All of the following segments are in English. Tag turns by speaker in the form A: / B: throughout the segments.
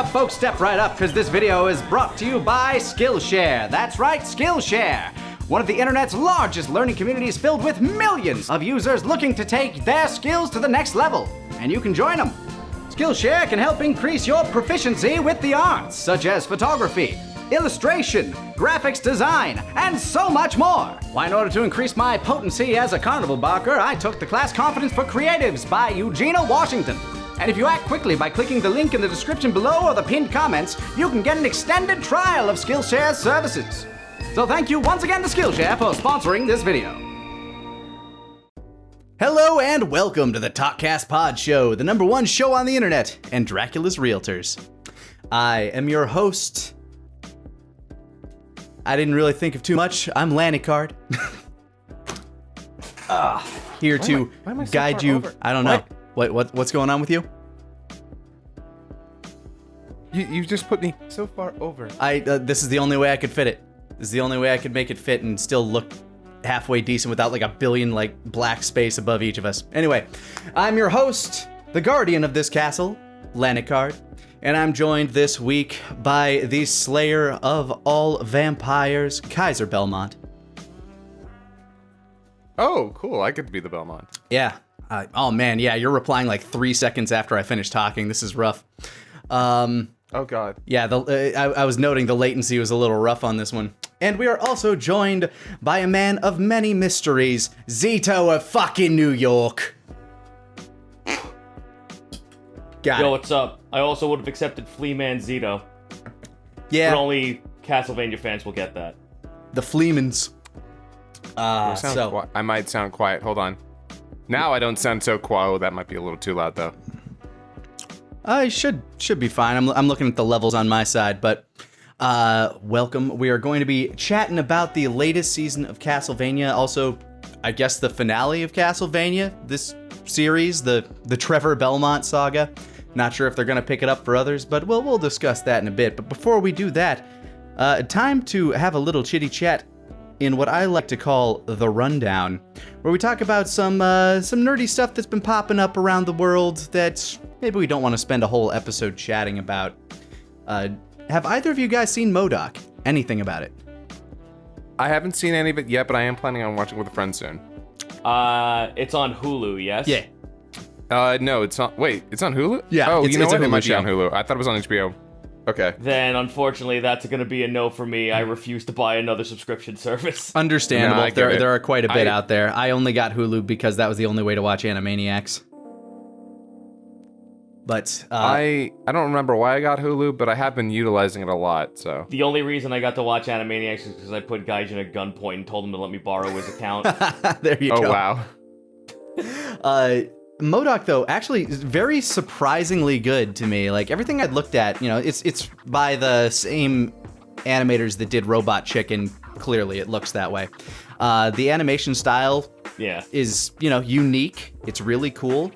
A: up, folks? Step right up, because this video is brought to you by Skillshare. That's right, Skillshare. One of the internet's largest learning communities filled with millions of users looking to take their skills to the next level. And you can join them. Skillshare can help increase your proficiency with the arts, such as photography, illustration, graphics design, and so much more. Why, in order to increase my potency as a carnival barker, I took the class Confidence for Creatives by Eugenia Washington. And if you act quickly by clicking the link in the description below or the pinned comments, you can get an extended trial of Skillshare's services. So thank you once again to Skillshare for sponsoring this video. Hello and welcome to the Talkcast Podshow, the #1 show on the internet and Dracula's Realtors. I am your host. I didn't really think of too much. I'm Lani Card. Here to guide you. Over? I don't know. What's going on with you?
B: You just put me so far over.
A: This is the only way I could fit it. This is the only way I could make it fit and still look halfway decent without like a billion like black space above each of us. Anyway, I'm your host, the guardian of this castle, Lani Card, and I'm joined this week by the slayer of all vampires, Kaiser Belmont.
B: Oh, cool. I could be the Belmont.
A: Yeah. Oh man, yeah, you're replying like 3 seconds after I finish talking. This is rough.
B: Oh god.
A: Yeah, I was noting the latency was a little rough on this one. And we are also joined by a man of many mysteries, Zito of fucking New York.
C: Yo, what's up? I also would have accepted Fleaman Zito.
A: Yeah.
C: But only Castlevania fans will get that.
A: The Fleamans.
B: I might sound quiet. Hold on. Now I don't sound so quiet. That might be a little too loud, though.
A: I should be fine. I'm looking at the levels on my side, but welcome. We are going to be chatting about the latest season of Castlevania. Also, I guess the finale of Castlevania, this series, the Trevor Belmont saga. Not sure if they're going to pick it up for others, but we'll discuss that in a bit. But before we do that, time to have a little chitty chat in what I like to call the rundown, where we talk about some nerdy stuff that's been popping up around the world that maybe we don't want to spend a whole episode chatting about. Have either of you guys seen MODOK? Anything about it?
B: I haven't seen any of it yet, but I am planning on watching with a friend soon.
C: It's on Hulu, yes?
A: Yeah.
B: No, it's on. Wait, it's on Hulu?
A: Yeah.
B: Oh, you know what? It might be
A: show.
B: on Hulu. I thought it was on HBO. Okay.
C: Then, unfortunately, that's going to be a no for me. I refuse to buy another subscription service.
A: Understandable.
B: No, I get it.
A: There are quite a bit out there. I only got Hulu because that was the only way to watch Animaniacs. But
B: I don't remember why I got Hulu, but I have been utilizing it a lot. So
C: the only reason I got to watch Animaniacs is because I put Gaijin at gunpoint and told him to let me borrow his account.
A: There you go.
B: Oh wow.
A: MODOK, though, actually is very surprisingly good to me. Like, everything I'd looked at, it's by the same animators that did Robot Chicken. Clearly, it looks that way. The animation style is, unique. It's really cool.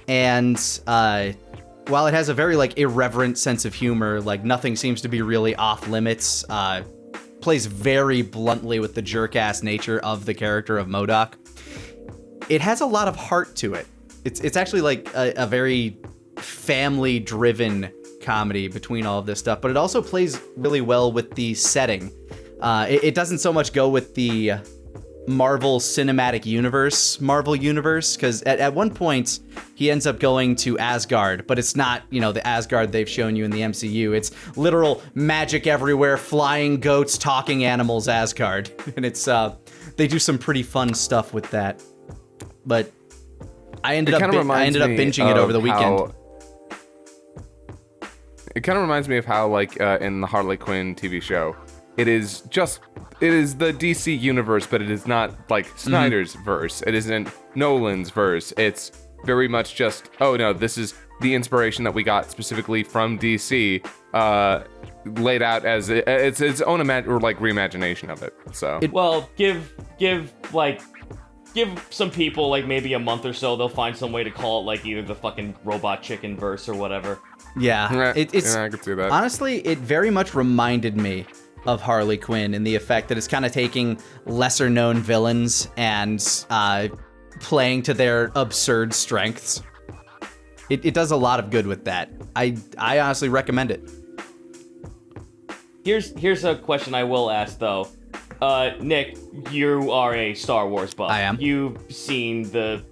A: And while it has a very, irreverent sense of humor, nothing seems to be really off limits, plays very bluntly with the jerk-ass nature of the character of MODOK. It has a lot of heart to it. It's actually a very family-driven comedy between all of this stuff, but it also plays really well with the setting. It doesn't so much go with the Marvel Cinematic Universe, because at one point he ends up going to Asgard, but it's not, the Asgard they've shown you in the MCU. It's literal magic everywhere, flying goats, talking animals Asgard. And it's, they do some pretty fun stuff with that. But I ended up binging it over the weekend.
B: It kind of reminds me of how, in the Harley Quinn TV show, it is the DC universe, but it is not Snyder's verse. It isn't Nolan's verse. It's very much just, oh no, this is the inspiration that we got specifically from DC, laid out as it's its own reimagination of it. So
C: give some people maybe a month or so, they'll find some way to call it either the fucking Robot Chicken verse or whatever.
A: Yeah,
B: I could see that.
A: Honestly, it very much reminded me of Harley Quinn in the effect that it's kind of taking lesser known villains and playing to their absurd strengths. it does a lot of good with that. I honestly recommend it.
C: Here's a question I will ask though. Nick, you are a Star Wars buff.
A: I am.
C: You've seen the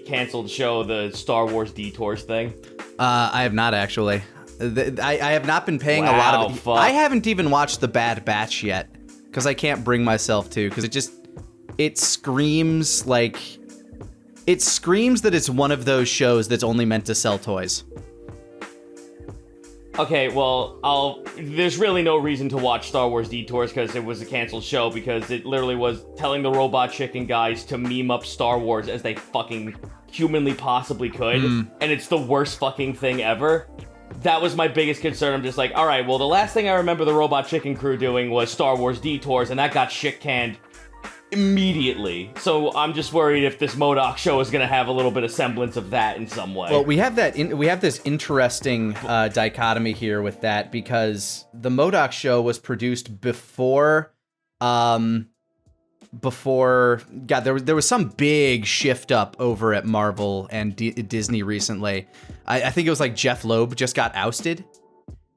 C: canceled show, the Star Wars Detours thing.
A: I have not actually. I have not been paying a
C: Wow,
A: lot of.
C: fuck.
A: I haven't even watched The Bad Batch yet because I can't bring myself to. Because it screams like. It screams that it's one of those shows that's only meant to sell toys.
C: Okay, well, there's really no reason to watch Star Wars Detours because it was a canceled show because it literally was telling the Robot Chicken guys to meme up Star Wars as they fucking humanly possibly could, and it's the worst fucking thing ever. That was my biggest concern. I'm just like, all right, well, the last thing I remember the Robot Chicken crew doing was Star Wars Detours, and that got shit canned immediately. So I'm just worried if this MODOK show is going to have a little bit of semblance of that in some way.
A: Well, we have this interesting dichotomy here with that because the MODOK show was produced before God, there was some big shift up over at Marvel and Disney recently. I think it was like Jeff Loeb just got ousted.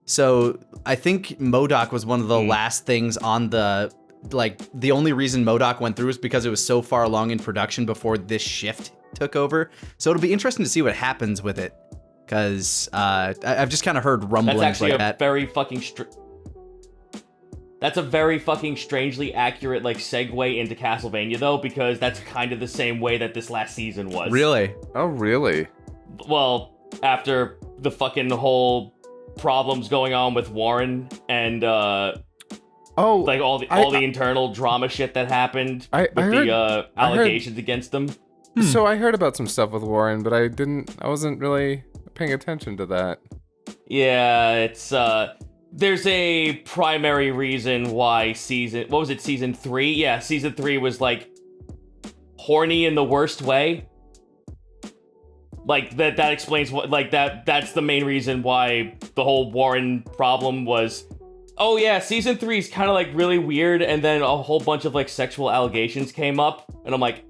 A: So I think MODOK was one of the last things on the. Like, the only reason MODOK went through is because it was so far along in production before this shift took over. So it'll be interesting to see what happens with it. Because I've just kind of heard rumblings
C: That's actually
A: like that.
C: That's a very fucking strangely accurate, like, segue into Castlevania, though, because that's kind of the same way that this last season was.
A: Really?
B: Oh, really?
C: Well, after the fucking whole problems going on with Warren and, like all the internal drama shit that happened with the allegations against them.
B: So I heard about some stuff with Warren, but I wasn't really paying attention to that.
C: Yeah, it's there's a primary reason why season 3? Yeah, season 3 was like horny in the worst way. Like that explains what, like that's the main reason why the whole Warren problem was. Oh yeah, season 3 is kind of like really weird, and then a whole bunch of like sexual allegations came up, and I'm like,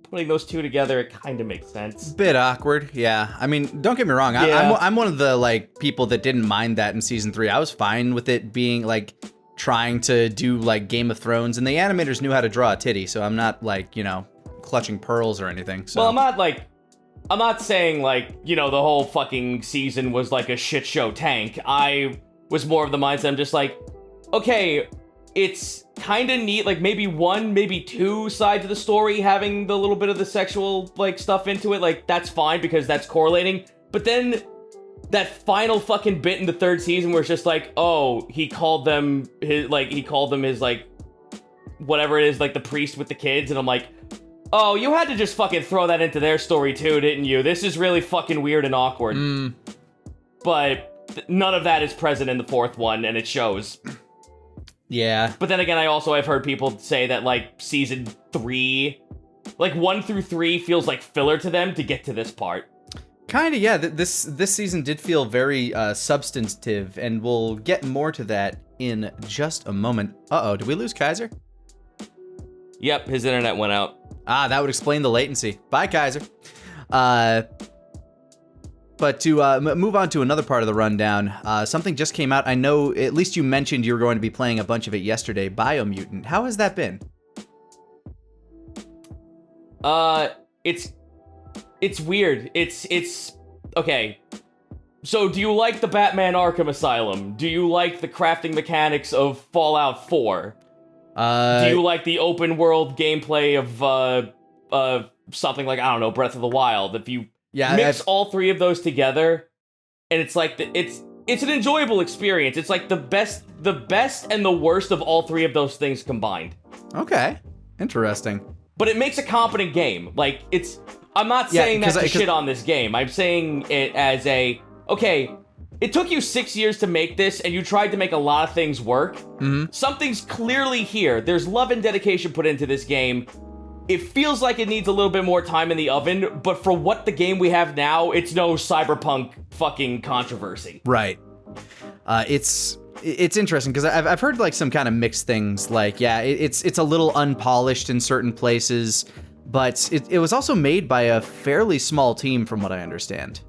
C: putting those two together, it kind of makes sense.
A: Bit awkward, yeah. I mean, don't get me wrong.
C: Yeah.
A: I'm one of the like people that didn't mind that in season 3. I was fine with it being like trying to do like Game of Thrones, and the animators knew how to draw a titty, so I'm not like, you know, clutching pearls or anything. So.
C: Well, I'm not saying like, you know, the whole fucking season was like a shit show tank. I was more of the mindset, I'm just like, okay, it's kind of neat, like maybe one, maybe two sides of the story having the little bit of the sexual like stuff into it, like that's fine because that's correlating. But then that final fucking bit in the 3rd season where it's just like, oh, he called them his whatever it is, like the priest with the kids, and I'm like, oh, you had to just fucking throw that into their story too, didn't you? This is really fucking weird and awkward. But none of that is present in the 4th one, and it shows.
A: Yeah.
C: But then again, I've heard people say that, like, season 3, like, 1 through 3 feels like filler to them to get to this part.
A: Kind of, yeah. This season did feel very substantive, and we'll get more to that in just a moment. Uh-oh, did we lose Kaiser?
C: Yep, his internet went out.
A: Ah, that would explain the latency. Bye, Kaiser. But to move on to another part of the rundown, something just came out. I know, at least you mentioned you were going to be playing a bunch of it yesterday, Biomutant. How has that been?
C: It's weird. It's okay. So do you like the Batman Arkham Asylum? Do you like the crafting mechanics of Fallout 4? Do you like the open world gameplay of something like, I don't know, Breath of the Wild? If you mix all three of those together, and it's like it's an enjoyable experience. It's like the best and the worst of all three of those things combined.
A: Okay, interesting.
C: But it makes a competent game. Like, I'm not saying that to shit on this game. I'm saying it as okay, it took you 6 years to make this, and you tried to make a lot of things work. Mm-hmm. Something's clearly here. There's love and dedication put into this game. It feels like it needs a little bit more time in the oven, but for what the game we have now, it's no cyberpunk fucking controversy.
A: Right. It's interesting because I've heard like some kind of mixed things. Like, yeah, it's a little unpolished in certain places, but it was also made by a fairly small team, from what I understand.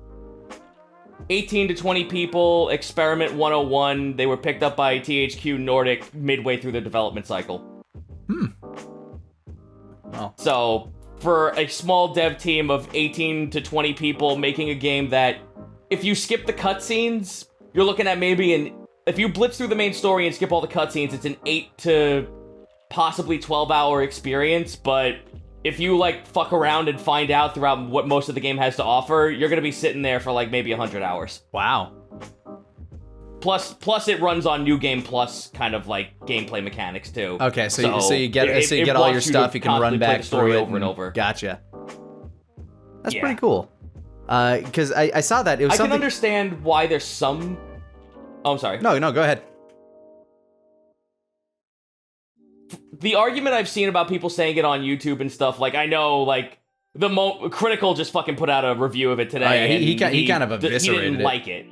C: 18 to 20 people, Experiment 101. They were picked up by THQ Nordic midway through the development cycle.
A: Wow.
C: So, for a small dev team of 18 to 20 people making a game that, if you skip the cutscenes, you're looking at maybe if you blitz through the main story and skip all the cutscenes, it's an 8 to possibly 12-hour experience, but if you, like, fuck around and find out throughout what most of the game has to offer, you're gonna be sitting there for, like, maybe 100 hours.
A: Wow.
C: Plus it runs on New Game Plus kind of, like, gameplay mechanics, too.
A: Okay, so you get all your stuff, you can run back through it
C: over and over.
A: Gotcha. That's pretty cool. Because I saw that. It was
C: I
A: something...
C: can understand why there's some... Oh, I'm sorry.
A: No, go ahead.
C: The argument I've seen about people saying it on YouTube and stuff, like, I know, like, Critical just fucking put out a review of it today.
A: Oh, yeah,
C: and
A: he kind of eviscerated
C: he didn't
A: it.
C: like it.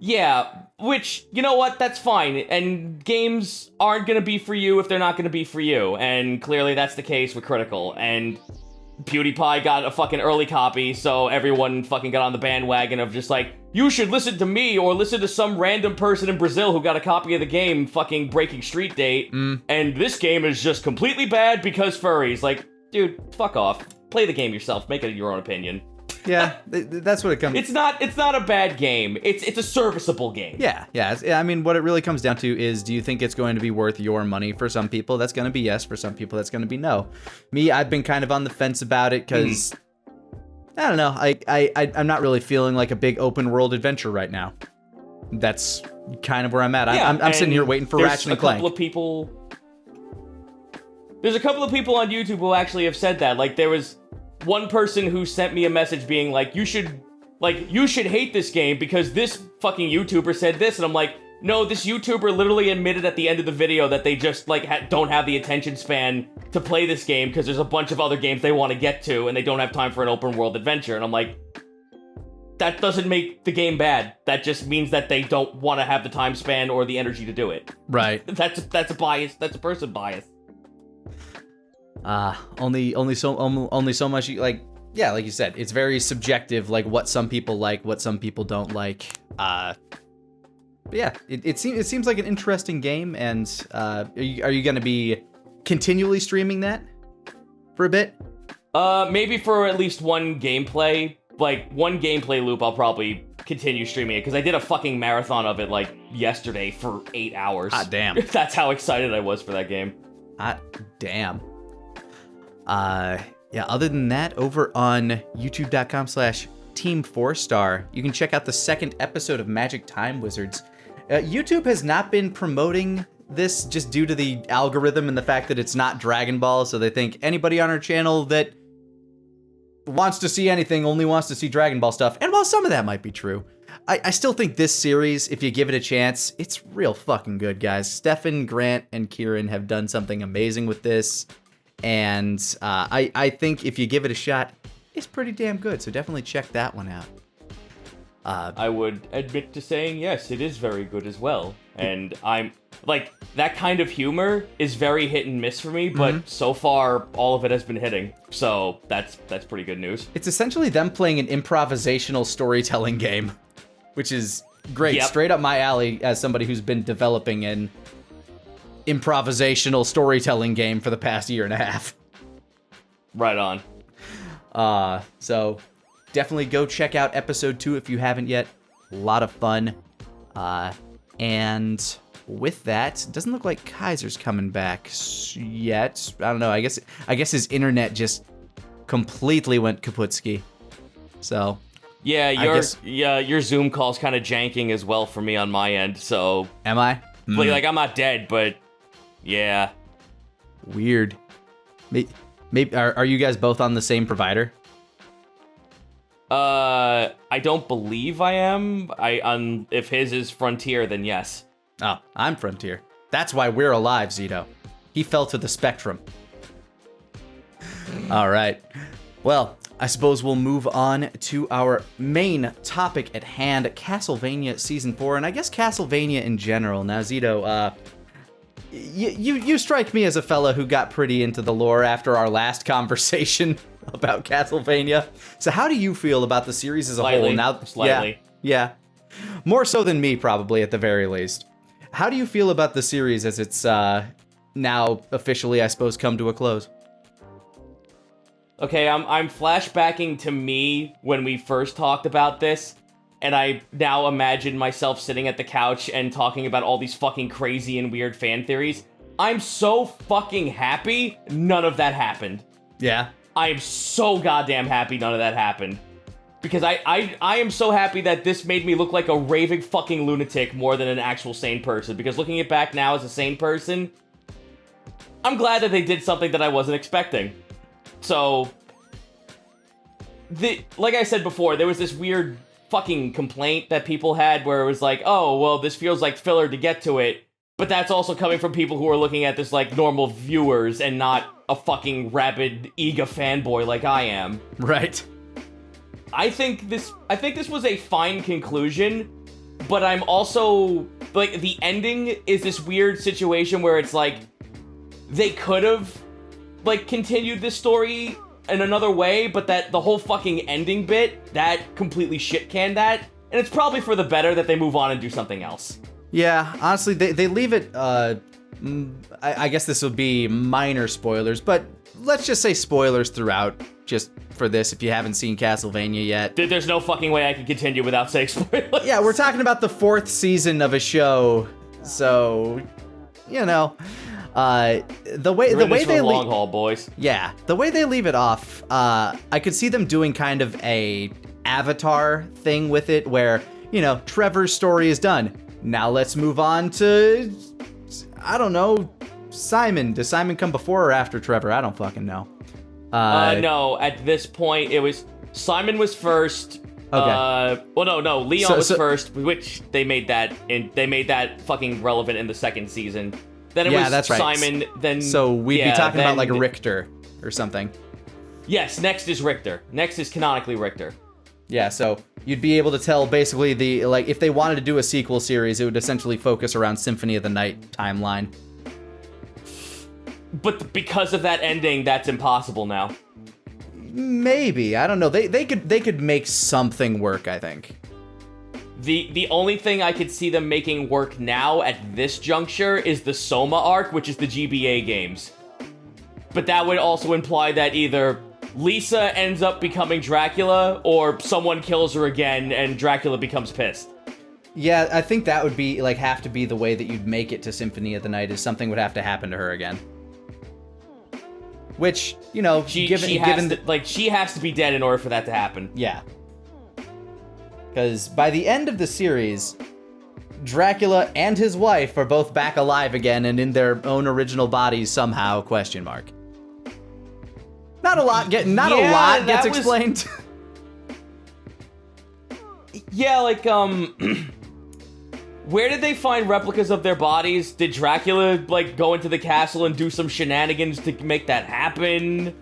C: Yeah, which, you know what, that's fine. And games aren't gonna be for you if they're not gonna be for you. And clearly that's the case with Critical. And PewDiePie got a fucking early copy, so everyone fucking got on the bandwagon of just like, you should listen to me or listen to some random person in Brazil who got a copy of the game fucking breaking street date. And this game is just completely bad because furries. Like, dude, fuck off. Play the game yourself. Make it your own opinion.
A: Yeah, that's what it comes...
C: It's not a bad game. It's a serviceable game.
A: Yeah. I mean, what it really comes down to is, do you think it's going to be worth your money? For some people, that's going to be yes. For some people, that's going to be no. Me, I've been kind of on the fence about it because... I don't know. I'm not really feeling like a big open world adventure right now. That's kind of where I'm at.
C: Yeah,
A: I'm sitting here waiting for Ratchet and Clank.
C: There's a couple of people on YouTube who actually have said that. Like, there was one person who sent me a message being like, you should hate this game because this fucking YouTuber said this. And I'm like, no, this YouTuber literally admitted at the end of the video that they just, like, don't have the attention span to play this game because there's a bunch of other games they want to get to and they don't have time for an open world adventure. And I'm like, that doesn't make the game bad. That just means that they don't want to have the time span or the energy to do it.
A: Right.
C: That's a bias. That's a person bias.
A: Only so much. Like you said, it's very subjective. Like what some people like, what some people don't like. But yeah, it seems like an interesting game. And are you going to be continually streaming that for a bit?
C: Maybe for at least one gameplay loop. I'll probably continue streaming it because I did a fucking marathon of it like yesterday for 8 hours.
A: Ah, damn.
C: That's how excited I was for that game.
A: Ah, damn. Yeah, other than that, over on youtube.com/TeamFourStar, you can check out the second episode of Magic Time Wizards. YouTube has not been promoting this just due to the algorithm and the fact that it's not Dragon Ball, so they think anybody on our channel that wants to see anything only wants to see Dragon Ball stuff. And while some of that might be true, I still think this series, if you give it a chance, it's real fucking good, guys. Stefan, Grant, and Kieran have done something amazing with this. And I think if you give it a shot, it's pretty damn good. So definitely check that one out.
C: I would admit to saying yes, it is very good as well. And I'm like, that kind of humor is very hit and miss for me, but so far all of it has been hitting. So that's pretty good news. It's
A: essentially them playing an improvisational storytelling game, which is great.
C: Yep.
A: Straight up my alley as somebody who's been developing an improvisational storytelling game for the past year and a half.
C: Right on.
A: So definitely go check out episode 2 if you haven't yet. A lot of fun. And with that, it doesn't look like Kaiser's coming back yet. I don't know. I guess his internet just completely went kaputski. So
C: yeah, your Zoom call's kind of janking as well for me on my end. So
A: am I?
C: Like I'm not dead, but yeah.
A: Weird. Maybe are you guys both on the same provider?
C: I don't believe I am. If his is Frontier, then yes.
A: Oh, I'm Frontier. That's why we're alive, Zito. He fell to the spectrum. All right. Well, I suppose we'll move on to our main topic at hand, Castlevania Season 4, and I guess Castlevania in general. Now, Zito, You strike me as a fella who got pretty into the lore after our last conversation about Castlevania. So how do you feel about the series as a whole now?
C: Slightly.
A: Yeah. More so than me, probably, at the very least. How do you feel about the series as it's now officially, I suppose, come to a close?
C: Okay, I'm flashbacking to me when we first talked about this, and I now imagine myself sitting at the couch and talking about all these fucking crazy and weird fan theories. I'm so fucking happy none of that happened.
A: Yeah.
C: I am so goddamn happy none of that happened. Because I am so happy that this made me look like a raving fucking lunatic more than an actual sane person. Because looking it back now as a sane person, I'm glad that they did something that I wasn't expecting. So, like I said before, there was this weird fucking complaint that people had where it was like, oh, well, this feels like filler to get to it. But that's also coming from people who are looking at this like normal viewers and not a fucking rabid EGA fanboy like I am.
A: Right.
C: I think this was a fine conclusion, but I'm also, like, the ending is this weird situation where it's like, they could have, like, continued this story in another way, but that the whole fucking ending bit, that completely shit-canned that, and it's probably for the better that they move on and do something else.
A: Yeah, honestly, they leave it, I guess this would be minor spoilers, but let's just say spoilers throughout, just for this, if you haven't seen Castlevania yet.
C: There's no fucking way I can continue without saying spoilers.
A: Yeah, we're talking about the 4th season of a show, so, you know, the way they
C: long haul, boys.
A: Yeah, the way they leave it off, I could see them doing kind of a Avatar thing with it, where, you know, Trevor's story is done. Now let's move on to, I don't know, Simon. Does Simon come before or after Trevor? I don't fucking know.
C: No, at this point, it was, Simon was first.
A: Okay.
C: No, Leon was first, which they made that fucking relevant in the 2nd season. Then it was
A: that's right.
C: Simon, then...
A: So we'd be talking about, like, Richter or something.
C: Yes, next is Richter. Next is canonically Richter.
A: Yeah, so you'd be able to tell basically if they wanted to do a sequel series, it would essentially focus around Symphony of the Night timeline.
C: But because of that ending, that's impossible now.
A: Maybe, I don't know. They could make something work, I think.
C: The only thing I could see them making work now at this juncture is the Soma arc, which is the GBA games. But that would also imply that either Lisa ends up becoming Dracula, or someone kills her again and Dracula becomes pissed.
A: Yeah, I think that would be, like, have to be the way that you'd make it to Symphony of the Night, is something would have to happen to her again. Which, you know,
C: she has to be dead in order for that to happen.
A: Yeah. Because by the end of the series, Dracula and his wife are both back alive again and in their own original bodies somehow, question mark. Not a lot gets explained.
C: Yeah, like, where did they find replicas of their bodies? Did Dracula, like, go into the castle and do some shenanigans to make that happen?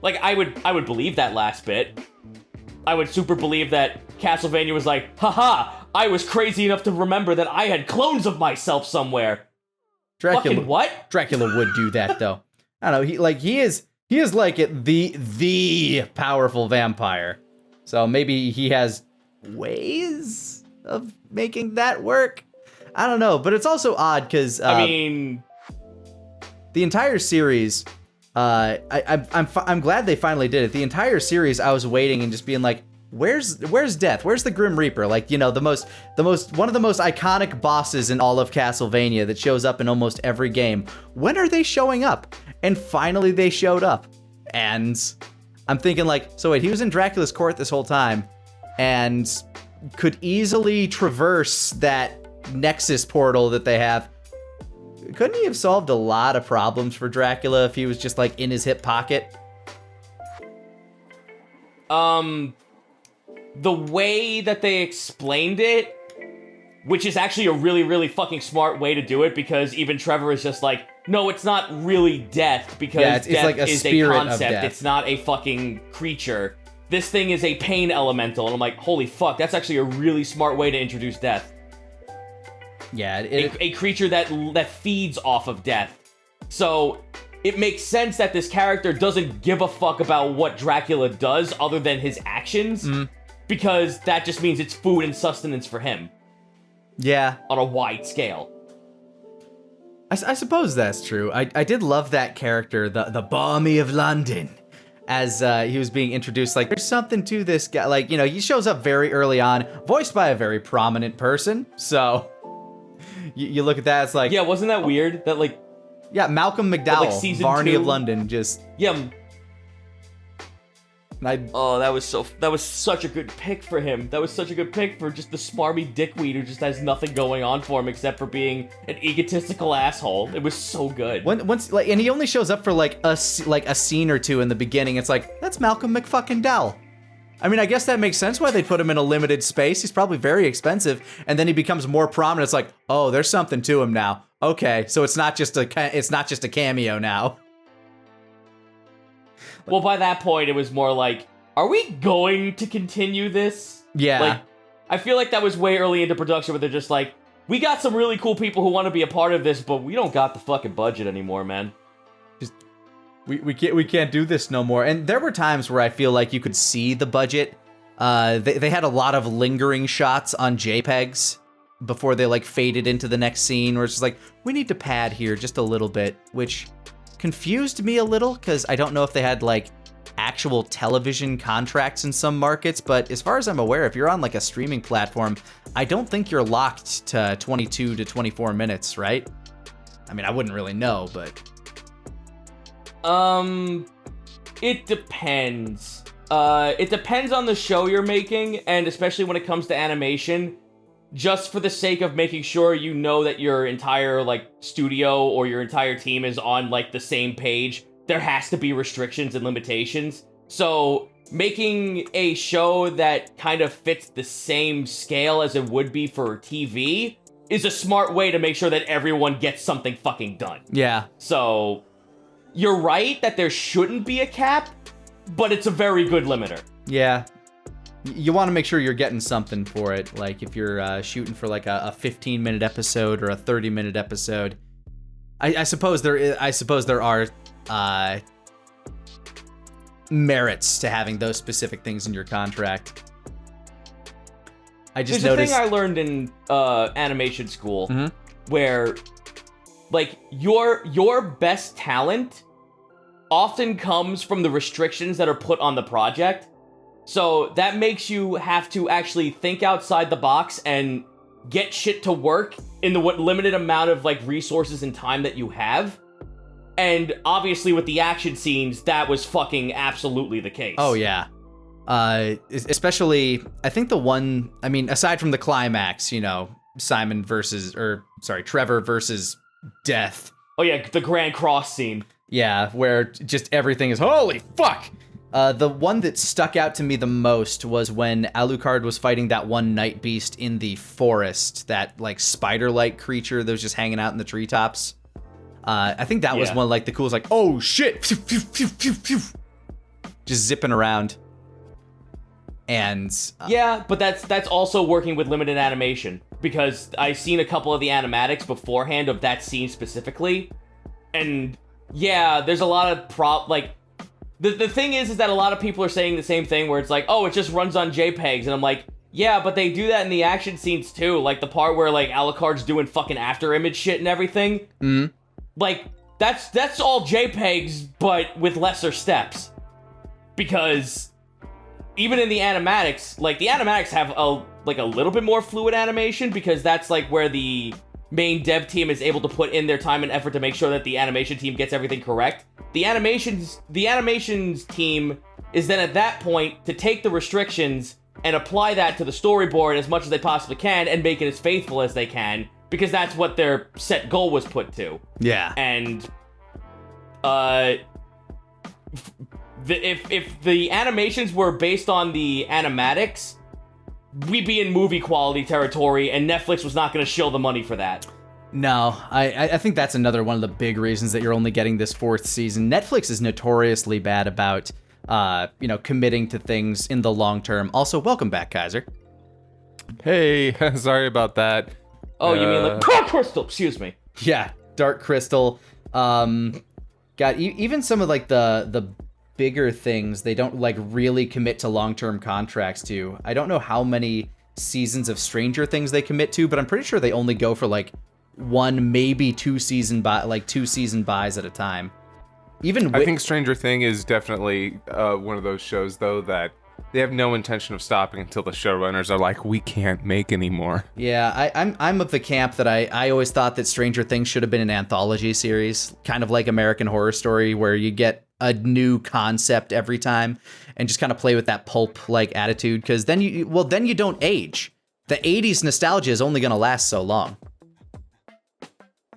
C: Like, I would believe that last bit. I would super believe that Castlevania was like, haha, I was crazy enough to remember that I had clones of myself somewhere.
A: Dracula,
C: fucking what?
A: Dracula would do that, though. I don't know, he is like the powerful vampire. So maybe he has ways of making that work. I don't know, but it's also odd because the entire series. I'm glad they finally did it. The entire series, I was waiting and just being like, where's Death? Where's the Grim Reaper? Like, you know, one of the most iconic bosses in all of Castlevania that shows up in almost every game. When are they showing up? And finally they showed up. And I'm thinking like, so wait, he was in Dracula's court this whole time and could easily traverse that Nexus portal that they have. Couldn't he have solved a lot of problems for Dracula if he was just, like, in his hip pocket?
C: The way that they explained it, which is actually a really, really fucking smart way to do it, because even Trevor is just like, no, it's not really death, because death
A: like a
C: is a concept, it's not a fucking creature. This thing is a pain elemental, and I'm like, holy fuck, that's actually a really smart way to introduce death.
A: Yeah,
C: a creature that feeds off of death. So it makes sense that this character doesn't give a fuck about what Dracula does other than his actions, because that just means it's food and sustenance for him.
A: Yeah.
C: On a wide scale.
A: I suppose that's true. I did love that character, the Balmy of London, as he was being introduced. Like, there's something to this guy. Like, you know, he shows up very early on, voiced by a very prominent person. So you look at that, it's like...
C: Yeah, wasn't that weird? That, like...
A: Yeah, Malcolm McDowell,
C: like season
A: Barney
C: 2.
A: of London, just...
C: Yeah. Oh, that was such a good pick for him. That was such a good pick for just the smarmy dickweed who just has nothing going on for him except for being an egotistical asshole. It was so good.
A: Once, like, and he only shows up for like a scene or two in the beginning. It's like, that's Malcolm McFucking-Dowell. I mean, I guess that makes sense why they put him in a limited space. He's probably very expensive, and then he becomes more prominent. It's like, oh, there's something to him now. Okay, so it's not just a cameo now.
C: Well, by that point, it was more like, are we going to continue this?
A: Yeah.
C: Like, I feel like that was way early into production where they're just like, we got some really cool people who want to be a part of this, but we don't got the fucking budget anymore, man.
A: Just, we can't do this no more. And there were times where I feel like you could see the budget. They had a lot of lingering shots on JPEGs before they, like, faded into the next scene, where it's just like, we need to pad here just a little bit, which... confused me a little, because I don't know if they had, like, actual television contracts in some markets, but as far as I'm aware, if you're on, like, a streaming platform, I don't think you're locked to 22 to 24 minutes, right? I mean, I wouldn't really know, but...
C: It depends. It depends on the show you're making, and especially when it comes to animation, just for the sake of making sure you know that your entire, like, studio or your entire team is on, like, the same page, there has to be restrictions and limitations. So, making a show that kind of fits the same scale as it would be for TV is a smart way to make sure that everyone gets something fucking done.
A: Yeah.
C: So, you're right that there shouldn't be a cap, but it's a very good limiter.
A: Yeah. You want to make sure you're getting something for it. Like, if you're shooting for, like, a 15-minute episode or a 30-minute episode, I suppose there are merits to having those specific things in your contract. I just
C: There's
A: noticed...
C: a thing I learned in animation school where, like, your best talent often comes from the restrictions that are put on the project. So that makes you have to actually think outside the box and get shit to work in the limited amount of, like, resources and time that you have. And obviously with the action scenes, that was fucking absolutely the case.
A: Oh, yeah. Especially, I think the one, I mean, aside from the climax, you know, Trevor versus Death.
C: Oh, yeah, the Grand Cross scene.
A: Yeah, where just everything is, holy fuck! The one that stuck out to me the most was when Alucard was fighting that one night beast in the forest, that, like, spider-like creature that was just hanging out in the treetops. I think that was one of, like, the coolest, like, oh shit! Just zipping around. And...
C: yeah, but that's also working with limited animation, because I've seen a couple of the animatics beforehand of that scene specifically, and yeah, there's a lot of like... The thing is that a lot of people are saying the same thing, where it's like, oh, it just runs on JPEGs, and I'm like, yeah, but they do that in the action scenes too, like the part where, like, Alucard's doing fucking after image shit and everything. Like, that's all JPEGs, but with lesser steps. Because even in the animatics, like, the animatics have a little bit more fluid animation, because that's, like, where the main dev team is able to put in their time and effort to make sure that the animation team gets everything correct. The animations team is then at that point to take the restrictions and apply that to the storyboard as much as they possibly can and make it as faithful as they can, because that's what their set goal was put to.
A: Yeah.
C: And if the animations were based on the animatics, we'd be in movie quality territory, and Netflix was not going to shill the money for that.
A: No, I think that's another one of the big reasons that you're only getting this fourth season. Netflix is notoriously bad about, committing to things in the long term. Also, welcome back, Kaiser.
B: Hey, sorry about that.
C: Oh, you mean like Dark Crystal? Excuse me.
A: Yeah, Dark Crystal. Even some of like the bigger things they don't like really commit to long-term contracts to. I don't know how many seasons of Stranger Things they commit to, but I'm pretty sure they only go for like one, maybe two season buys at a time.
B: I think Stranger Thing is definitely one of those shows though that they have no intention of stopping until the showrunners are like, we can't make anymore.
A: Yeah, I'm of the camp that I always thought that Stranger Things should have been an anthology series, kind of like American Horror Story, where you get a new concept every time and just kind of play with that pulp-like attitude, because then you don't age. The 80s nostalgia is only going to last so long.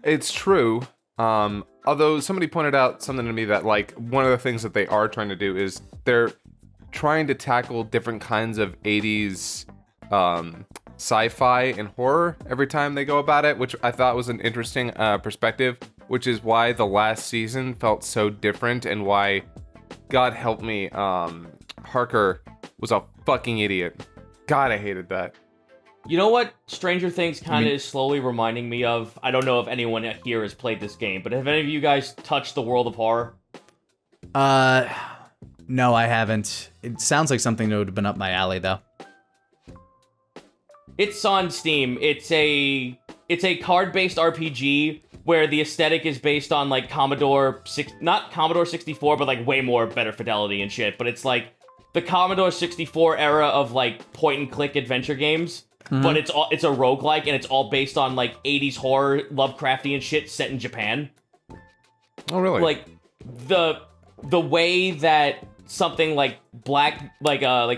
B: It's true. Although somebody pointed out something to me that like one of the things that they are trying to do is they're trying to tackle different kinds of 80s sci-fi and horror every time they go about it, which I thought was an interesting perspective, which is why the last season felt so different and why, God help me, Harker was a fucking idiot. God, I hated that.
C: You know what Stranger Things kind of is slowly reminding me of? I don't know if anyone here has played this game, but have any of you guys touched the world of horror?
A: No, I haven't. It sounds like something that would have been up my alley, though.
C: It's on Steam. It's a card-based RPG where the aesthetic is based on like not Commodore 64, but like way more better fidelity and shit. But it's like the Commodore 64 era of like point-and-click adventure games. Mm-hmm. But it's a roguelike, and it's all based on like 80s horror, Lovecraftian shit set in Japan.
B: Oh, really?
C: Like the way that something like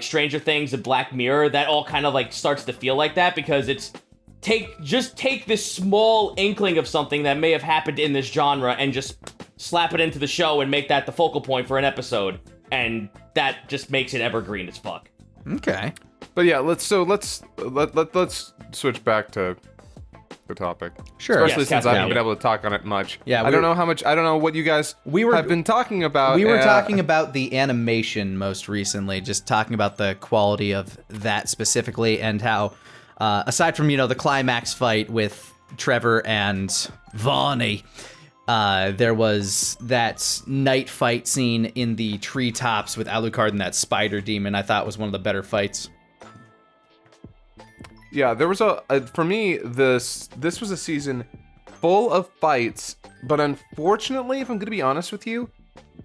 C: Stranger Things and Black Mirror, that all kind of like starts to feel like that, because it's take this small inkling of something that may have happened in this genre and just slap it into the show and make that the focal point for an episode, and that just makes it evergreen as fuck.
A: Okay.
B: But yeah, let's switch back to the topic.
A: Sure.
B: Especially since I haven't been able to talk on it much.
A: Yeah.
B: I don't know what you guys have been talking about.
A: We were talking about the animation most recently, just talking about the quality of that specifically, and how, aside from, the climax fight with Trevor and Vonnie, there was that night fight scene in the treetops with Alucard and that spider demon. I thought was one of the better fights.
B: Yeah, there was for me, this was a season full of fights, but unfortunately, if I'm gonna be honest with you,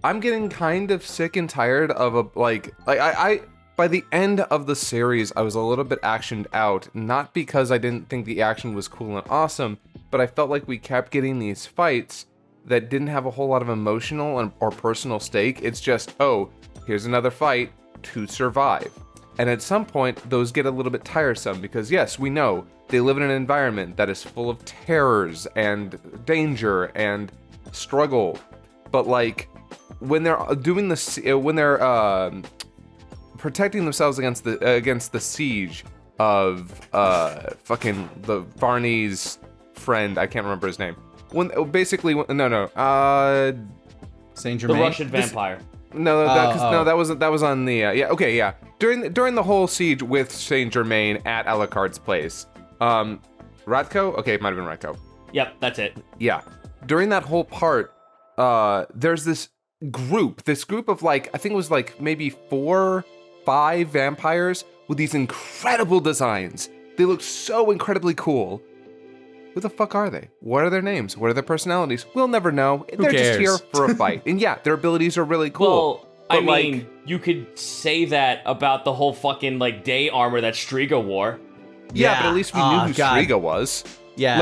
B: I'm getting kind of sick and tired of I by the end of the series, I was a little bit actioned out, not because I didn't think the action was cool and awesome, but I felt like we kept getting these fights that didn't have a whole lot of emotional or personal stake. It's just, oh, here's another fight to survive. And at some point, those get a little bit tiresome because, yes, we know they live in an environment that is full of terrors and danger and struggle. But like, when they're protecting themselves against the siege of fucking the Varney's friend, I can't remember his name. Saint Germain,
C: the Russian vampire.
B: That was on the during the whole siege with Saint Germain at Alucard's place. Ratko? Okay, it might have been Ratko.
C: Yep, that's it.
B: Yeah. During that whole part, there's this group of like, I think it was like maybe 4, 5 vampires with these incredible designs. They look so incredibly cool. Who the fuck are they? What are their names? What are their personalities? We'll never know. They're just here for a fight. And yeah, their abilities are really cool.
C: Well, you could say that about the whole fucking like day armor that Striga wore.
B: Yeah, but at least we knew who Striga was.
A: Yeah,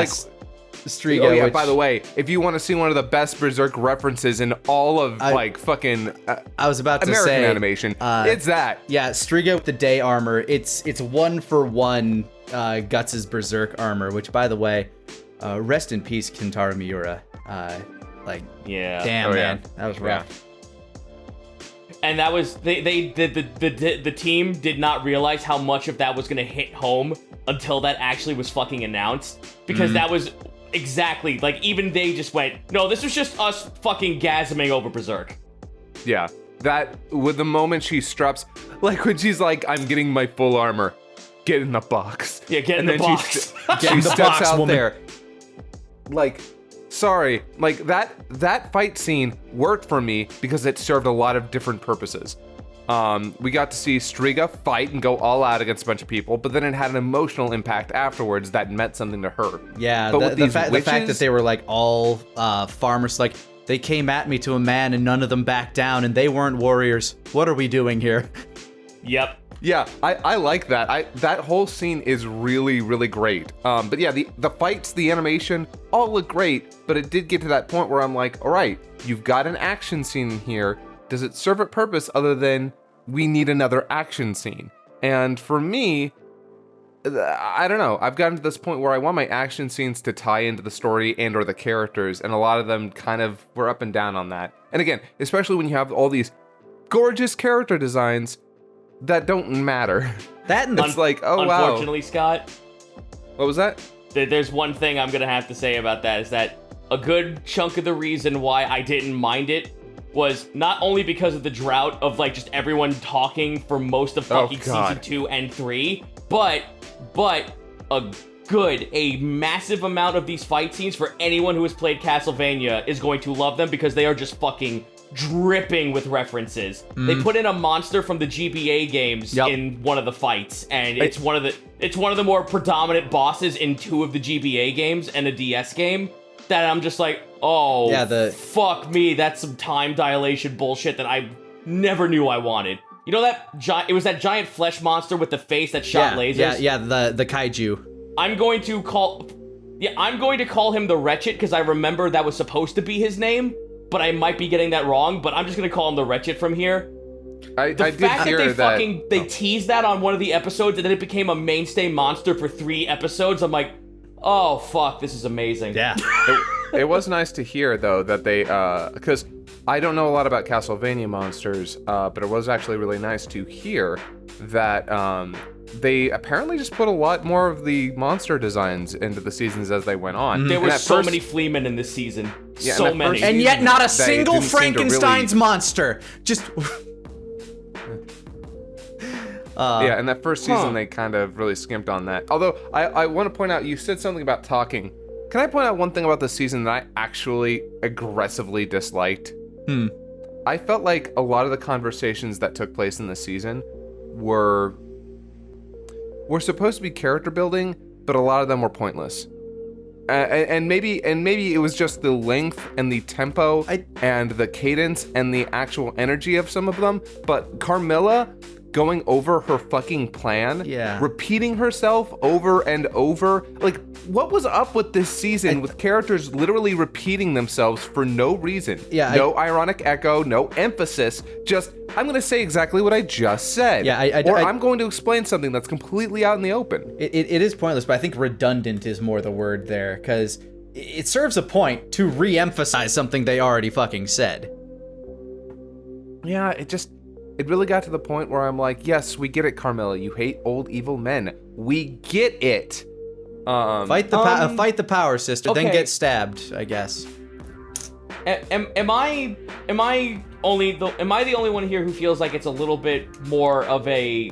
B: Striga. Oh yeah, by the way, if you want to see one of the best Berserk references in all of fucking
A: I was about to
B: American
A: say
B: animation, it's that.
A: Yeah, Striga with the day armor. It's 1-for-1 Guts' Berserk armor, which, by the way, rest in peace, Kentaro Miura. Damn, man, that was rough.
B: Yeah.
C: And that was the team did not realize how much of that was gonna hit home until that actually was fucking announced, because that was exactly like, even they just went, no, this was just us fucking gasming over Berserk.
B: Yeah, that with the moment she straps, like when she's like, I'm getting my full armor. get in the box.
C: Yeah, get in the box.
A: Get in the
B: steps
A: box,
B: out
A: woman.
B: there. Like, sorry, like that fight scene worked for me because it served a lot of different purposes. We got to see Striga fight and go all out against a bunch of people, but then it had an emotional impact afterwards that meant something to her.
A: Yeah,
B: But
A: the fact that they were like all farmers, like they came at me to a man and none of them backed down, and they weren't warriors. What are we doing here?
C: Yep.
B: Yeah, I like that. That whole scene is really, really great. But yeah, the fights, the animation, all look great, but it did get to that point where I'm like, all right, you've got an action scene in here. Does it serve a purpose other than we need another action scene? And for me, I don't know. I've gotten to this point where I want my action scenes to tie into the story and or the characters, and a lot of them kind of were up and down on that. And again, especially when you have all these gorgeous character designs that don't matter.
A: That and
B: It's like, oh wow.
C: Unfortunately, Scott,
B: What was that?
C: there's one thing I'm gonna have to say about that, is that a good chunk of the reason why I didn't mind it was not only because of the drought of like just everyone talking for most of fucking season 2 and 3, but a massive amount of these fight scenes, for anyone who has played Castlevania, is going to love them because they are just fucking dripping with references. They put in a monster from the GBA games in one of the fights, and it's one of the more predominant bosses in 2 of the GBA games and a DS game. That I'm just like, oh, yeah, fuck me, that's some time dilation bullshit that I never knew I wanted. You know that it was that giant flesh monster with the face that shot lasers?
A: Yeah, the kaiju.
C: I'm going to call him the Wretched because I remember that was supposed to be his name, but I might be getting that wrong, but I'm just going to call him the Wretched from here.
B: I did hear that
C: they teased that on one of the episodes, and then it became a mainstay monster for 3 episodes. I'm like, oh, fuck, this is amazing.
A: Yeah.
B: It was nice to hear, though, that they, because I don't know a lot about Castlevania monsters, but it was actually really nice to hear that they apparently just put a lot more of the monster designs into the seasons as they went on.
C: There were so many Fleamen in this season.
B: Yeah,
C: so many.
A: And yet not a
B: They
A: single
B: didn't seem to
A: Frankenstein's
B: really-
A: monster. Just...
B: Yeah, in that first season, they kind of really skimped on that. Although, I want to point out, you said something about talking. Can I point out one thing about the season that I actually aggressively disliked? I felt like a lot of the conversations that took place in the season were supposed to be character building, but a lot of them were pointless. And maybe it was just the length and the tempo and the cadence and the actual energy of some of them. But Carmilla going over her fucking plan, repeating herself over and over. Like, what was up with this season with characters literally repeating themselves for no reason?
A: Yeah,
B: no ironic echo, no emphasis, just, I'm going to say exactly what I just said.
A: Yeah,
B: I'm going to explain something that's completely out in the open.
A: It is pointless, but I think redundant is more the word there, because it serves a point to re-emphasize something they already fucking said.
B: Yeah, it really got to the point where I'm like, yes, we get it, Carmilla. You hate old evil men. We get it.
A: Fight the power, sister, then
C: okay.
A: get stabbed, I guess.
C: Am I the only one here who feels like it's a little bit more of a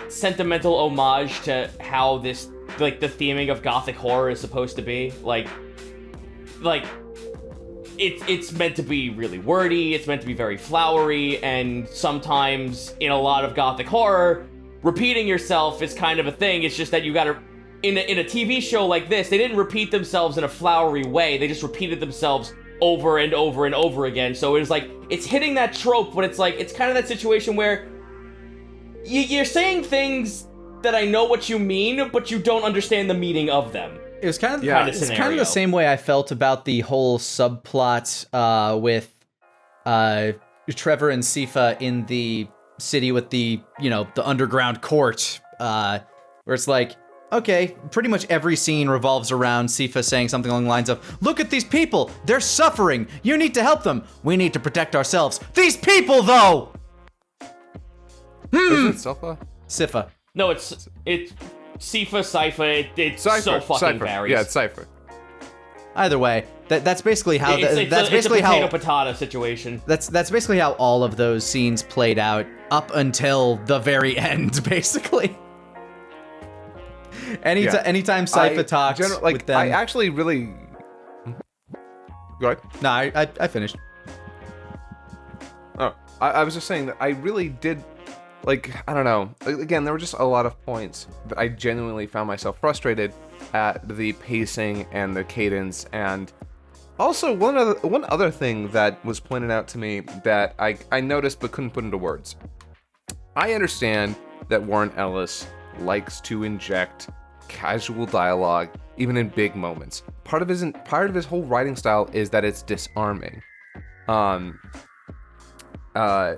C: sentimental homage to how this, like, the theming of gothic horror is supposed to be? Like it's meant to be really wordy, it's meant to be very flowery, and sometimes in a lot of gothic horror, repeating yourself is kind of a thing. It's just that you gotta, in a TV show like this, they didn't repeat themselves in a flowery way, they just repeated themselves over and over and over again. So it was like, it's hitting that trope, but it's like, it's kind of that situation where you're saying things that I know what you mean, but you don't understand the meaning of them.
A: It was kind of
C: it's
A: kind of the same way I felt about the whole subplot with Trevor and Sifa in the city with the underground court, where it's like, okay, pretty much every scene revolves around Sifa saying something along the lines of, "Look at these people, they're suffering. You need to help them. We need to protect ourselves. These people, though."
B: Isn't it Sifa?
A: Sifa.
C: No, it's Sifa, Sypha, it's so fucking varies.
B: Yeah, it's Cypher.
A: Either way, that's basically how
C: it's a potato-patata situation.
A: That's basically how all of those scenes played out up until the very end, basically. Anytime Sypha talks with them.
B: I actually really. Go ahead.
A: No, I finished.
B: Oh, I was just saying that I really did. Like, I don't know. Again, there were just a lot of points that I genuinely found myself frustrated at the pacing and the cadence. And also, one other thing that was pointed out to me that I noticed but couldn't put into words. I understand that Warren Ellis likes to inject casual dialogue, even in big moments. Part of his whole writing style is that it's disarming.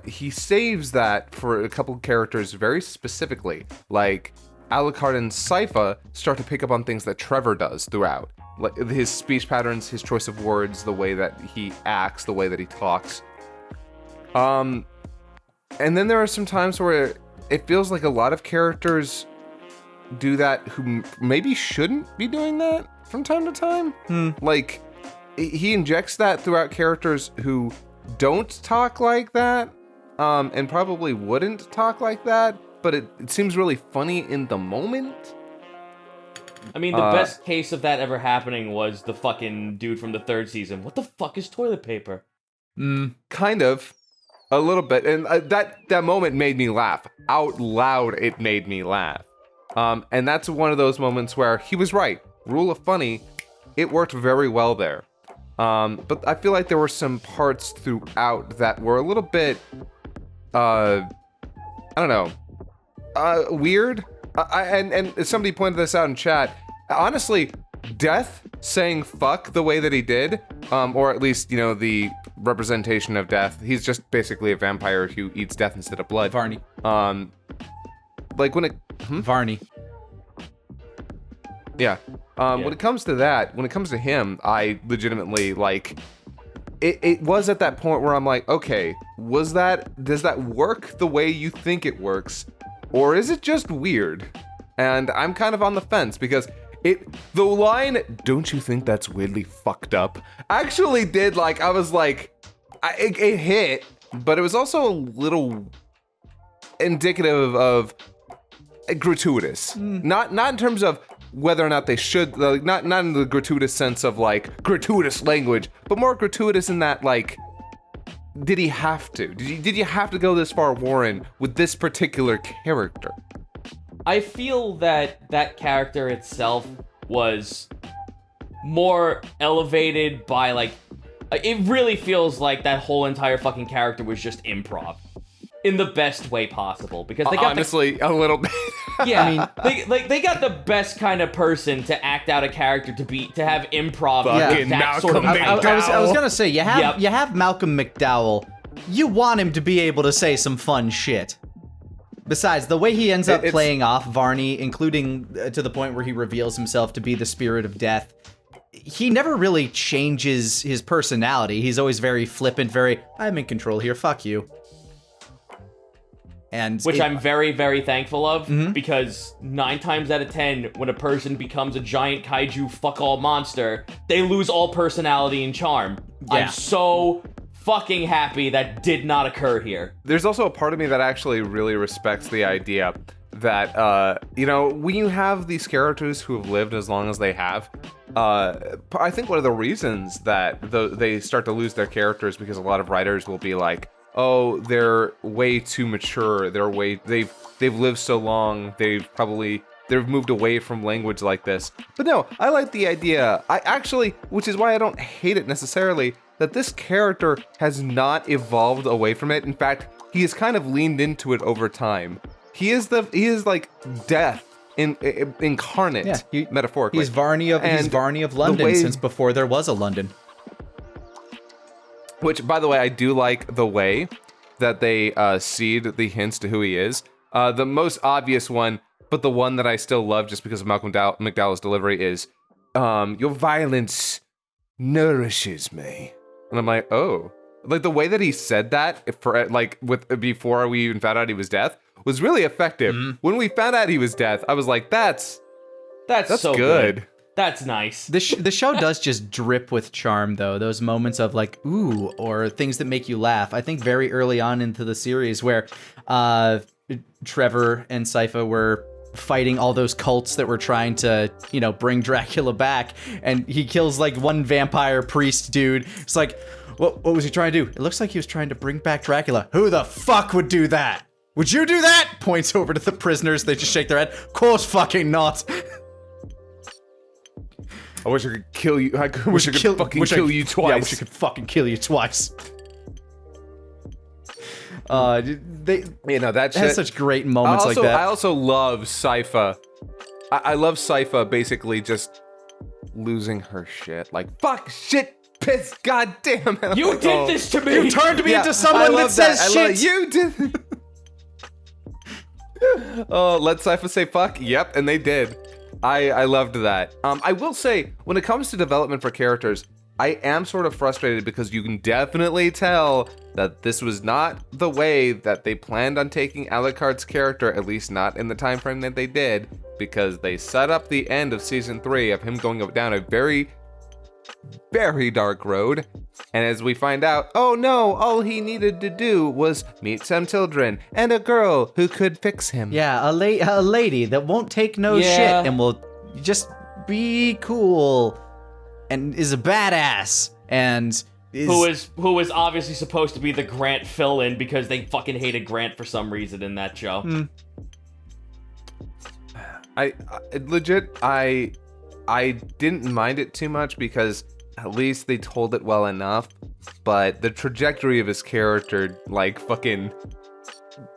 B: He saves that for a couple characters very specifically, like Alucard and Sypha start to pick up on things that Trevor does throughout, like his speech patterns, his choice of words, the way that he acts, the way that he talks. And then there are some times where it feels like a lot of characters do that who maybe shouldn't be doing that from time to time. Like, he injects that throughout characters who don't talk like that, and probably wouldn't talk like that, but it seems really funny in the moment.
C: I mean, the best case of that ever happening was the fucking dude from the 3rd season. What the fuck is toilet paper?
B: Kind of. A little bit. And that moment made me laugh. Out loud, it made me laugh. And that's one of those moments where he was right. Rule of funny, it worked very well there. But I feel like there were some parts throughout that were a little bit, I don't know, weird. And somebody pointed this out in chat. Honestly, Death saying fuck the way that he did, or at least, you know, the representation of Death. He's just basically a vampire who eats death instead of blood.
A: Varney.
B: Like when it...
A: Varney.
B: Yeah. When it comes to that, when it comes to him, I legitimately, like... It was at that point where I'm like, okay, does that work the way you think it works? Or is it just weird? And I'm kind of on the fence because the line, "Don't you think that's weirdly fucked up?" actually did, like, I was like, it hit, but it was also a little indicative of gratuitous. Not in terms of whether or not they should, like, not in the gratuitous sense of, like, gratuitous language, but more gratuitous in that, like, did he have to? Did you have to go this far, Warren, with this particular character?
C: I feel that character itself was more elevated by, like, it really feels like that whole entire fucking character was just improv in the best way possible, because they got
B: honestly a little bit.
C: Yeah, I mean, they got the best kind of person to act out a character to have improv.
B: Fucking
C: that
B: Malcolm
C: sort of
B: McDowell.
A: I was gonna say, you have Malcolm McDowell. You want him to be able to say some fun shit. Besides, the way he ends up playing off Varney, including to the point where he reveals himself to be the spirit of death, he never really changes his personality. He's always very flippant, very, I'm in control here, fuck you. And
C: which I'm very, very thankful of, because 9 times out of 10, when a person becomes a giant kaiju fuck-all monster, they lose all personality and charm. Yeah. I'm so fucking happy that did not occur here.
B: There's also a part of me that actually really respects the idea that, you know, when you have these characters who have lived as long as they have, I think one of the reasons that they start to lose their characters because a lot of writers will be like, oh, they're way too mature, they've lived so long, they've moved away from language like this. But no, I like the idea, which is why I don't hate it necessarily, that this character has not evolved away from it. In fact, he has kind of leaned into it over time. He is like death incarnate, metaphorically.
A: He's Varney of London since before there was a London.
B: Which, by the way, I do like the way that they seed the hints to who he is. The most obvious one, but the one that I still love just because of Malcolm McDowell's delivery is, your violence nourishes me. And I'm like, oh. Like, the way that he said that, before we even found out he was Death, was really effective. When we found out he was Death, I was like, that's
C: so good. That's nice.
A: The show does just drip with charm, though. Those moments of, like, ooh, or things that make you laugh. I think very early on into the series where Trevor and Sypha were fighting all those cults that were trying to, bring Dracula back, and he kills like one vampire priest dude. It's like, what was he trying to do? It looks like he was trying to bring back Dracula. Who the fuck would do that? Would you do that? Points over to the prisoners. They just shake their head. Of course fucking not.
B: I wish I could kill you. I wish I could fucking kill you twice.
A: Yeah, I wish I could fucking kill you twice.
B: That shit
A: has such great moments like that.
B: I also love Sypha. I love Sypha basically just losing her shit. Like, fuck, shit, piss, goddamn.
C: You did this to me.
A: You turned me into someone that says shit.
B: You did. Oh, let Sypha say fuck. Yep, and they did. I loved that. I will say, when it comes to development for characters, I am sort of frustrated because you can definitely tell that this was not the way that they planned on taking Alucard's character, at least not in the time frame that they did, because they set up the end of season 3 of him going down a very, very dark road. And as we find out, oh no, all he needed to do was meet some children and a girl who could fix him.
A: Yeah, a lady that won't take no shit and will just be cool and is a badass and
C: who is obviously supposed to be the Grant fill-in because they fucking hated Grant for some reason in that show.
B: I legit didn't mind it too much because at least they told it well enough, but the trajectory of his character, like, fucking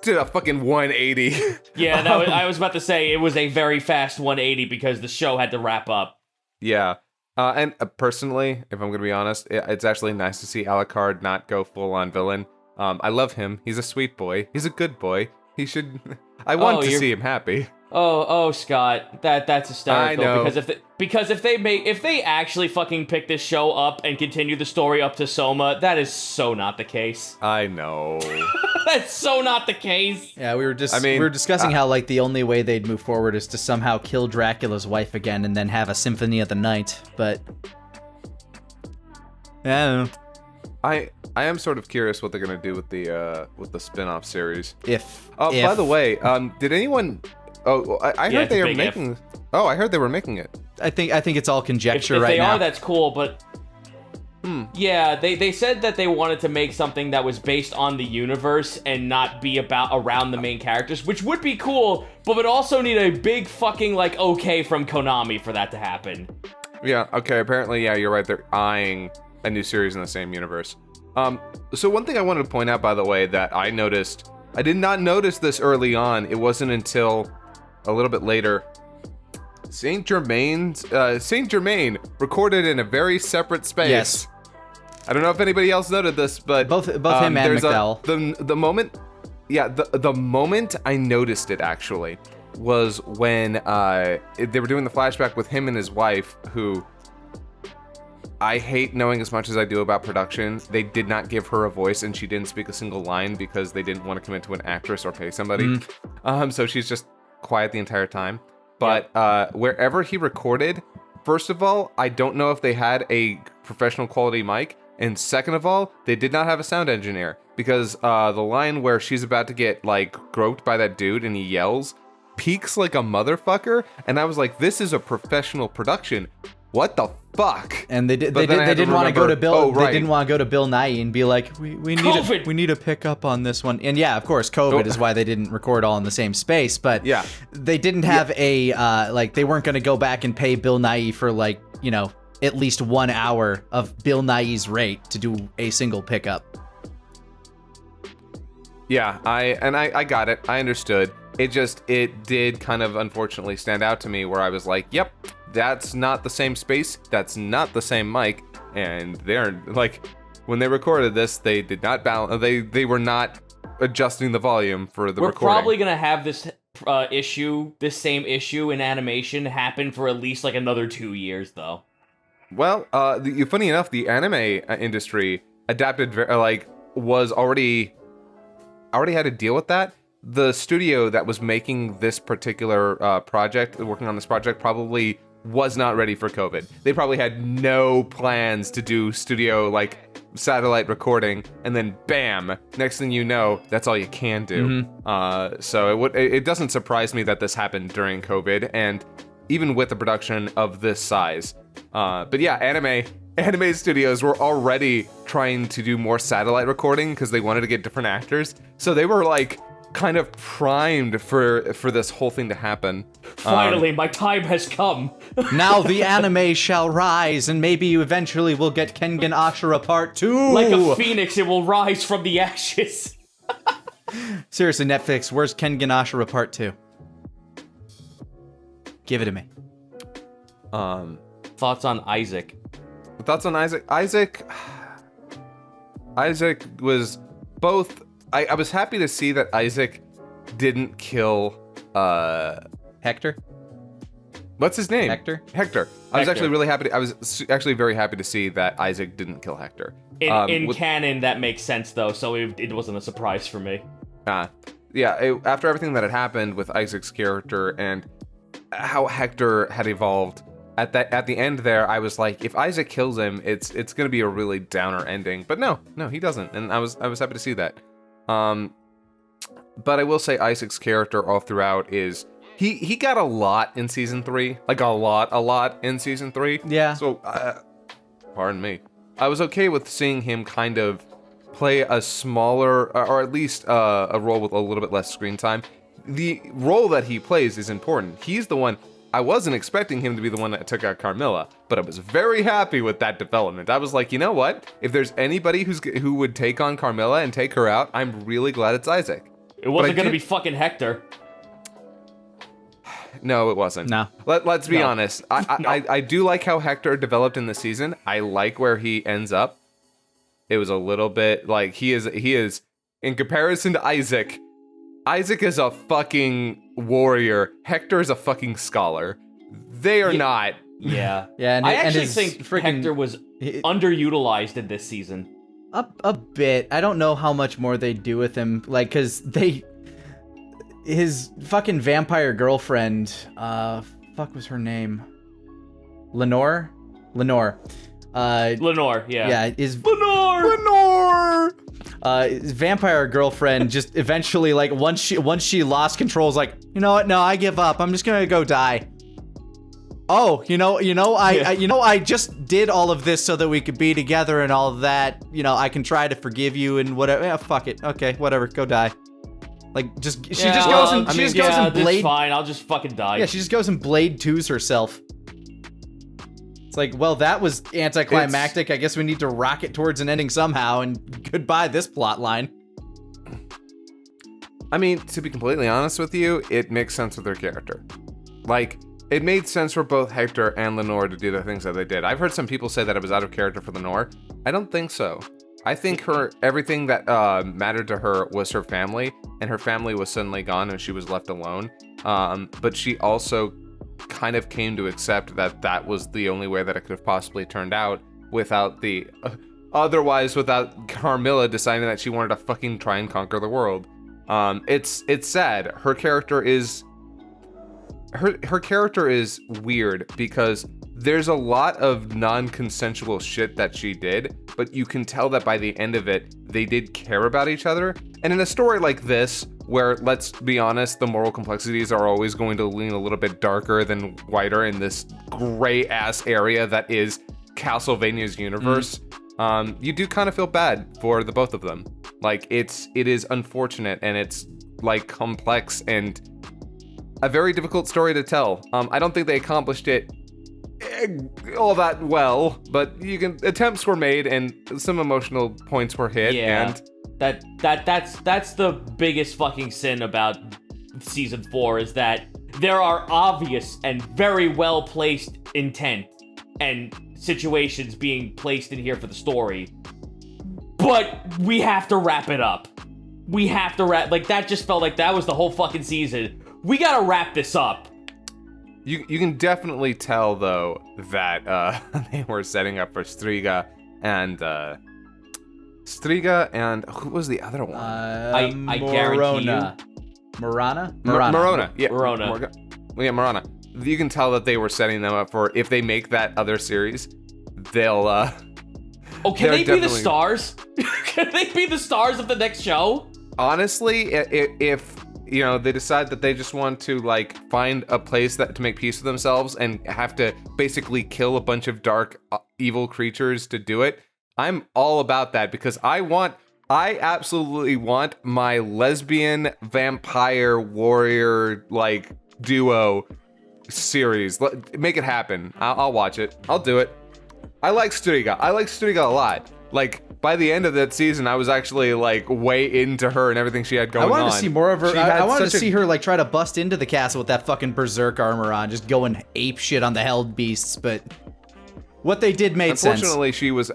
B: did a fucking 180.
C: Yeah, I was about to say, it was a very fast 180 because the show had to wrap up.
B: Yeah. And personally, if I'm going to be honest, it's actually nice to see Alucard not go full-on villain. I love him. He's a sweet boy. He's a good boy. He should... I want to see him happy.
C: Oh, Scott, that's hysterical.
B: I know.
C: Because if they actually fucking pick this show up and continue the story up to Soma, that is so not the case.
B: I know.
C: That's so not the case.
A: Yeah, we were discussing how like the only way they'd move forward is to somehow kill Dracula's wife again and then have a symphony of the night. But yeah, I don't know.
B: I am sort of curious what they're gonna do with the spin-off series.
A: By
B: the way, did anyone? Oh, I heard they are making. Oh, I heard they were making it.
A: I think it's all conjecture
C: if
A: right now.
C: If they are, that's cool. But yeah, they said that they wanted to make something that was based on the universe and not be around the main characters, which would be cool, but would also need a big fucking like okay from Konami for that to happen.
B: Yeah. Okay. Apparently, yeah, you're right. They're eyeing a new series in the same universe. So one thing I wanted to point out, by the way, that I noticed, I did not notice this early on. It wasn't until a little bit later. Saint Germain recorded in a very separate space.
A: Yes.
B: I don't know if anybody else noted this, but
A: both him and McDowell.
B: The moment, the moment I noticed it actually was when they were doing the flashback with him and his wife, who I hate knowing as much as I do about production. They did not give her a voice, and she didn't speak a single line because they didn't want to commit to an actress or pay somebody. So she's just quiet the entire time. But wherever he recorded, first of all, I don't know if they had a professional quality mic, and second of all, they did not have a sound engineer, because the line where she's about to get like groped by that dude and he yells peaks like a motherfucker, and I was like, this is a professional production. What the fuck?
A: And they didn't want to go to Bill. They didn't want to go to Bill Nye and be like, we need to pick up on this one. And yeah, of course, COVID is why they didn't record all in the same space. But
B: yeah,
A: they didn't have they weren't going to go back and pay Bill Nye for at least 1 hour of Bill Nye's rate to do a single pickup.
B: Yeah, I got it. I understood. It did kind of unfortunately stand out to me where I was like, yep, that's not the same space, that's not the same mic, and they're like, when they recorded this, they did not balance, they were not adjusting the volume for the recording.
C: We're probably gonna have this same issue in animation happen for at least like another 2 years, though.
B: Well, funny enough, the anime industry adapted was already had to deal with that. The studio that was making this particular project, working on this project, probably was not ready for COVID. They probably had no plans to do studio like satellite recording, and then bam, next thing you know, that's all you can do. So it doesn't surprise me that this happened during COVID, and even with the production of this size. But yeah, anime studios were already trying to do more satellite recording because they wanted to get different actors. So they were like kind of primed for this whole thing to happen.
C: Finally, my time has come.
A: Now the anime shall rise, and maybe eventually we'll get Kengan Ashura Part 2!
C: Like a phoenix, it will rise from the ashes.
A: Seriously, Netflix, where's Kengan Ashura Part 2? Give it to me.
C: Thoughts on Isaac?
B: Thoughts on Isaac? Isaac was both... I was happy to see that Isaac didn't kill...
A: Hector?
B: What's his name?
A: Hector.
B: I was actually really happy. I was actually very happy to see that Isaac didn't kill Hector.
C: In canon, that makes sense though, so it wasn't a surprise for me.
B: After everything that had happened with Isaac's character and how Hector had evolved, at the end there, I was like, if Isaac kills him, it's gonna be a really downer ending. But no, he doesn't, and I was happy to see that. But I will say Isaac's character all throughout is. He got a lot in season 3, like a lot in season 3.
A: Yeah.
B: So, pardon me. I was okay with seeing him kind of play a smaller, or at least a role with a little bit less screen time. The role that he plays is important. He's the one. I wasn't expecting him to be the one that took out Carmilla, but I was very happy with that development. I was like, you know what? If there's anybody who would take on Carmilla and take her out, I'm really glad it's Isaac.
C: It wasn't gonna be fucking Hector.
B: No, it wasn't.
A: No.
B: Let's be honest. I do like how Hector developed in the season. I like where he ends up. It was a little bit like he is in comparison to Isaac. Isaac is a fucking warrior. Hector is a fucking scholar. They are not.
C: Yeah.
A: Yeah. And
C: I actually
A: his
C: think Hector was underutilized in this season.
A: A bit. I don't know how much more they do with him, like, cause his fucking vampire girlfriend, fuck was her name? Lenore, yeah.
C: Yeah,
A: Lenore! His vampire girlfriend just eventually, like, once she lost control, is like, you know what, no, I give up, I'm just gonna go die. Oh, I just did all of this so that we could be together and all of that, I can try to forgive you and whatever, yeah, fuck it, okay, whatever, go die. Like, she just goes and Blade.
C: That's fine. I'll just fucking die.
A: Yeah, she just goes and Blade 2s herself. It's like, well, that was anticlimactic. I guess we need to rocket towards an ending somehow, and goodbye this plot line.
B: I mean, to be completely honest with you, it makes sense with her character. Like, it made sense for both Hector and Lenore to do the things that they did. I've heard some people say that it was out of character for Lenore. I don't think so. I think everything that mattered to her was her family, and her family was suddenly gone and she was left alone. But she also kind of came to accept that that was the only way that it could have possibly turned out without without Carmilla deciding that she wanted to fucking try and conquer the world. It's sad. Her character is weird because there's a lot of non-consensual shit that she did, but you can tell that by the end of it, they did care about each other. And in a story like this, where, let's be honest, the moral complexities are always going to lean a little bit darker than whiter in this gray-ass area that is Castlevania's universe, you do kind of feel bad for the both of them. Like, it is unfortunate, and it's, like, complex and a very difficult story to tell. I don't think they accomplished it all that well, but attempts were made and some emotional points were hit.
C: Yeah,
B: and
C: that's the biggest fucking sin about season 4 is that there are obvious and very well placed intent and situations being placed in here for the story, but we have to wrap it up. Like, that just felt like that was the whole fucking season. We gotta wrap this up.
B: You can definitely tell, though, that they were setting up for Striga and who was the other one?
C: I guarantee you.
A: Marana?
B: Marona. Yeah,
C: Marona.
B: Marona. you can tell that they were setting them up for, if they make that other series, they'll
C: Oh, can they be the stars? Can they be the stars of the next show?
B: Honestly, if you know, they decide that they just want to like find a place to make peace with themselves and have to basically kill a bunch of dark, evil creatures to do it, I'm all about that, because I absolutely want my lesbian vampire warrior like duo series. Make it happen. I'll watch it. I'll do it. I like Sturga a lot. Like, by the end of that season, I was actually like way into her and everything she had going on.
A: I wanted to see more of her. I wanted to see her like try to bust into the castle with that fucking berserk armor on, just going ape shit on the held beasts. But what they did made sense.
B: Unfortunately, she was.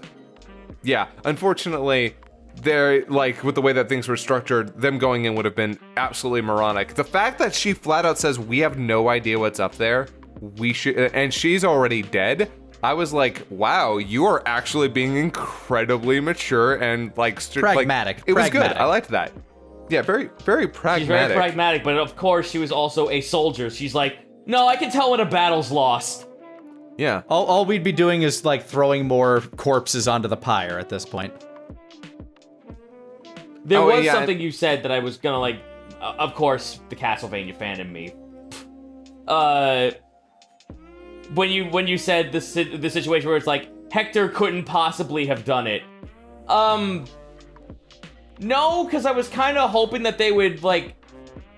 B: Yeah, unfortunately, they're like, with the way that things were structured, them going in would have been absolutely moronic. The fact that she flat out says we have no idea what's up there, and she's already dead. I was like, wow, you are actually being incredibly mature and like
A: pragmatic.
B: It was good. I liked that. Yeah, very, very pragmatic.
C: She's very pragmatic, but of course she was also a soldier. She's like, no, I can tell when a battle's lost.
B: Yeah.
A: All we'd be doing is like throwing more corpses onto the pyre at this point.
C: There was something you said that I was gonna like. Of course, the Castlevania fan in me. When you said the situation where it's like Hector couldn't possibly have done it. No, because I was kind of hoping that they would like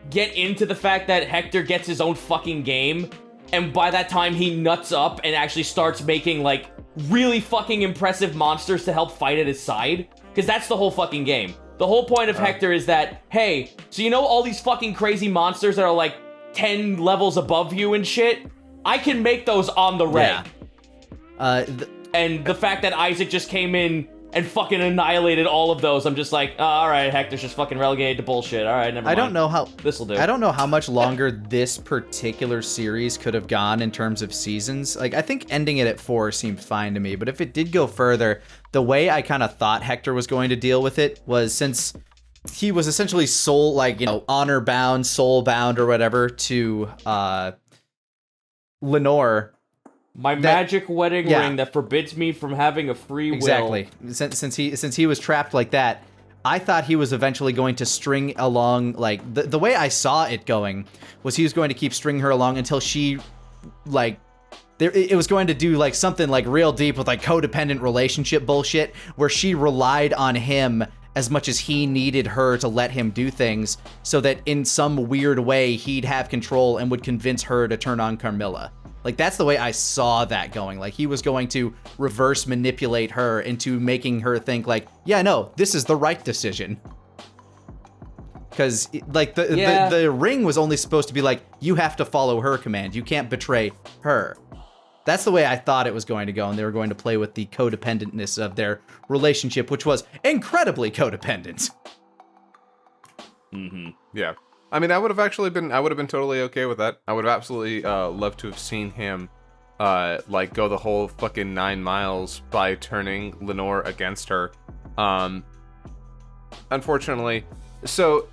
C: get into the fact that Hector gets his own fucking game, and by that time he nuts up and actually starts making like really fucking impressive monsters to help fight at his side. Because that's the whole fucking game. The whole point of Hector is that, hey, so you know all these fucking crazy monsters that are like 10 levels above you and shit? I can make those on the reg.
A: Yeah.
C: And the fact that Isaac just came in and fucking annihilated all of those, I'm just like, oh, all right, Hector's just fucking relegated to bullshit. All right, never mind.
A: I don't know how
C: this'll do.
A: I don't know how much longer this particular series could have gone in terms of seasons. Like, I think ending it at 4 seemed fine to me, but if it did go further, the way I kind of thought Hector was going to deal with it was, since he was essentially soul, like, you know, honor bound, soul bound, or whatever to Lenore.
C: My magic wedding ring that forbids me from having a free will.
A: Exactly. Since he was trapped like that, I thought he was eventually going to string along, like, the way I saw it going was he was going to keep stringing her along until she, like, it was going to do like something like real deep with like codependent relationship bullshit where she relied on him as much as he needed her to let him do things, so that in some weird way he'd have control and would convince her to turn on Carmilla. Like, that's the way I saw that going. Like, he was going to reverse manipulate her into making her think like, yeah, no, this is the right decision. Because, like, the ring was only supposed to be like, you have to follow her command. You can't betray her. That's the way I thought it was going to go, and they were going to play with the codependentness of their relationship, which was incredibly codependent.
B: Mm-hmm. Yeah. I mean, I would have been totally okay with that. I would have absolutely loved to have seen him, like, go the whole fucking 9 miles by turning Lenore against her. Unfortunately, so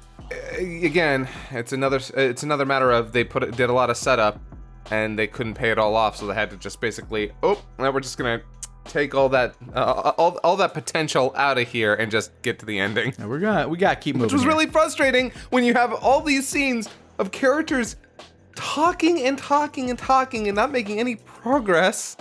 B: again, it's another matter of they did a lot of setup, and they couldn't pay it all off, so they had to just basically, now we're just gonna take all that all that potential out of here and just get to the ending.
A: We gotta keep moving.
B: Which was really frustrating when you have all these scenes of characters talking and talking and talking and not making any progress.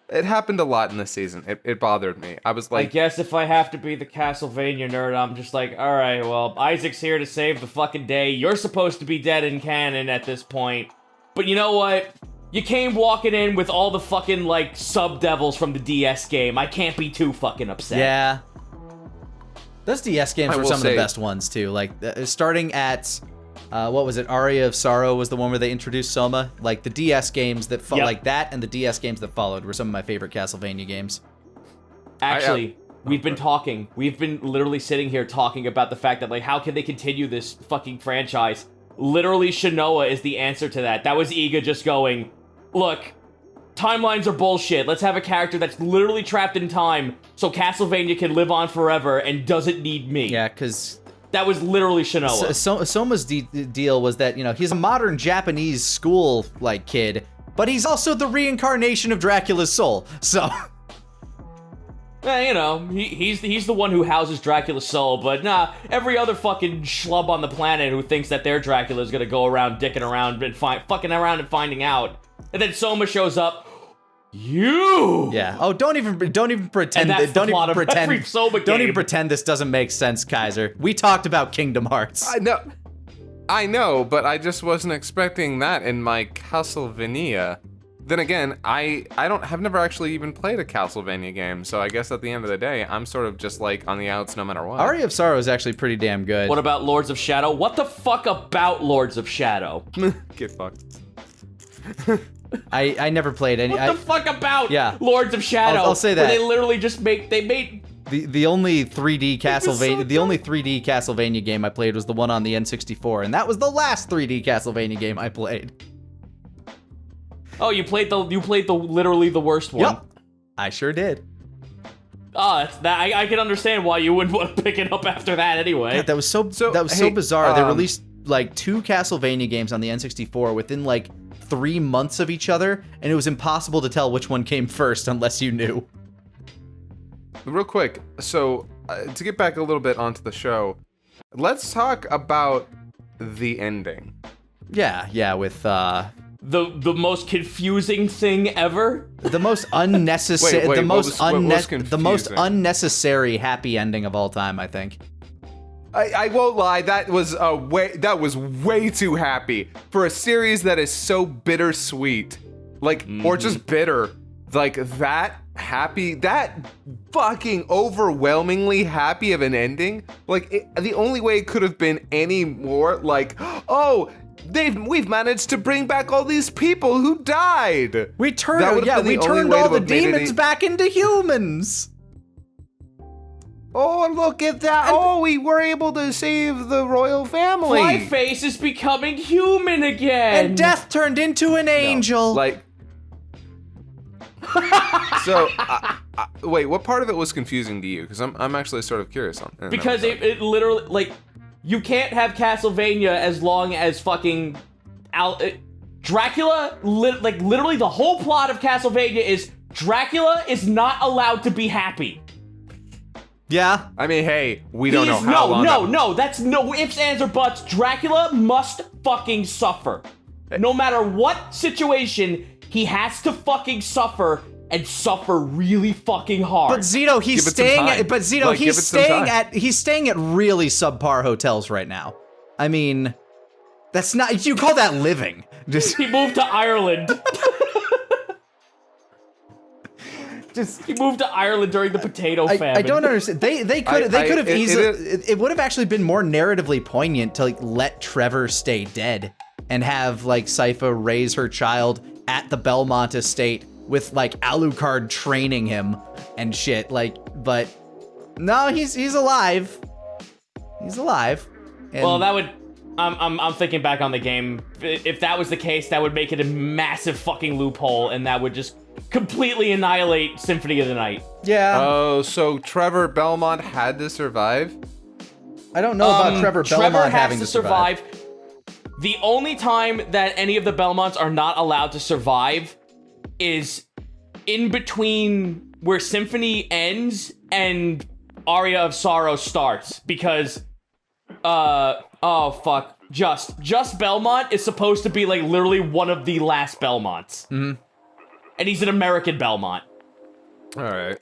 B: It happened a lot in this season. It bothered me. I was like,
C: I guess if I have to be the Castlevania nerd, I'm just like, all right, well, Isaac's here to save the fucking day. You're supposed to be dead in canon at this point. But you know what? You came walking in with all the fucking, like, sub-devils from the DS game. I can't be too fucking upset.
A: Yeah. Those DS games were some of the best ones, too. Like, starting at, what was it? Aria of Sorrow was the one where they introduced Soma. Like, the DS games that, like that and the DS games that followed were some of my favorite Castlevania games.
C: Actually, we've been talking. We've been literally sitting here talking about the fact that, like, how can they continue this fucking franchise? Literally, Shinoa is the answer to that. That was Iga just going, look, timelines are bullshit. Let's have a character that's literally trapped in time so Castlevania can live on forever and doesn't need me.
A: Yeah, because
C: that was literally Shinoa.
A: Soma's deal was that, you know, he's a modern Japanese school, like, kid, but he's also the reincarnation of Dracula's soul. So,
C: you know, he's the one who houses Dracula's soul, but nah, every other fucking schlub on the planet who thinks that their Dracula is gonna go around dicking around and fucking around and finding out, and then Soma shows up.
A: Yeah. Oh, don't even pretend. Don't even pretend this doesn't make sense, Kaiser. We talked about Kingdom Hearts.
B: I know, but I just wasn't expecting that in my Castlevania. Then again, I've never actually even played a Castlevania game, so I guess at the end of the day, I'm sort of just like on the outs no matter what.
A: Aria of Sorrow is actually pretty damn good.
C: What about Lords of Shadow? What the fuck about Lords of Shadow?
B: Get fucked.
A: I never played any.
C: What the fuck about
A: Yeah.
C: Lords of Shadow?
A: I'll say that.
C: Where they literally just made
A: the only 3D Castlevania, the only 3D Castlevania game I played was the one on the N64, and that was the last 3D Castlevania game I played.
C: Oh, you played the literally the worst one.
A: Yep, I sure did.
C: Oh, I can understand why you wouldn't want to pick it up after that anyway.
A: God, that was so bizarre. They released like 2 Castlevania games on the N64 within like 3 months of each other, and it was impossible to tell which one came first unless you knew.
B: Real quick, so to get back a little bit onto the show, let's talk about the ending.
A: Yeah, with
C: the most confusing thing ever.
A: The most unnecessary,
B: Wait,
A: the
B: what
A: most unnecessary happy ending of all time, I think.
B: I won't lie, that was way too happy for a series that is so bittersweet, like or just bitter, like that fucking overwhelmingly happy of an ending. Like the only way it could have been any more like, oh, we've managed to bring back all these people who died.
A: We turned all the demons back into humans.
B: Oh, look at that. Oh, we were able to save the royal family.
C: Flyface is becoming human again.
A: And Death turned into an angel.
B: Like, so, wait, what part of it was confusing to you? Because I'm actually sort of curious on.
C: Because it literally, like, you can't have Castlevania as long as fucking Dracula. Literally, the whole plot of Castlevania is Dracula is not allowed to be happy.
A: Yeah.
B: I mean, hey, we don't know how long.
C: No, that's no ifs, ands, or buts. Dracula must fucking suffer. No matter what situation, he has to fucking suffer and suffer really fucking hard.
A: But Zito, he's staying at really subpar hotels right now. I mean, that's not, you call that living.
C: He moved to Ireland. He moved to Ireland during the potato famine.
A: I don't understand. They could have easily. It would have actually been more narratively poignant to like let Trevor stay dead and have like Sypha raise her child at the Belmont estate with like Alucard training him and shit. Like, but no, he's alive. He's alive. And
C: well, that would. I'm thinking back on the game. If that was the case, that would make it a massive fucking loophole, and that would just completely annihilate Symphony of the Night.
A: Yeah.
B: Oh, so Trevor Belmont had to survive?
A: I don't know about Trevor Belmont having to survive.
C: The only time that any of the Belmonts are not allowed to survive is in between where Symphony ends and Aria of Sorrow starts, because oh fuck, Just Belmont is supposed to be like literally one of the last Belmonts.
A: Mm-hmm.
C: And he's an American Belmont.
B: All right.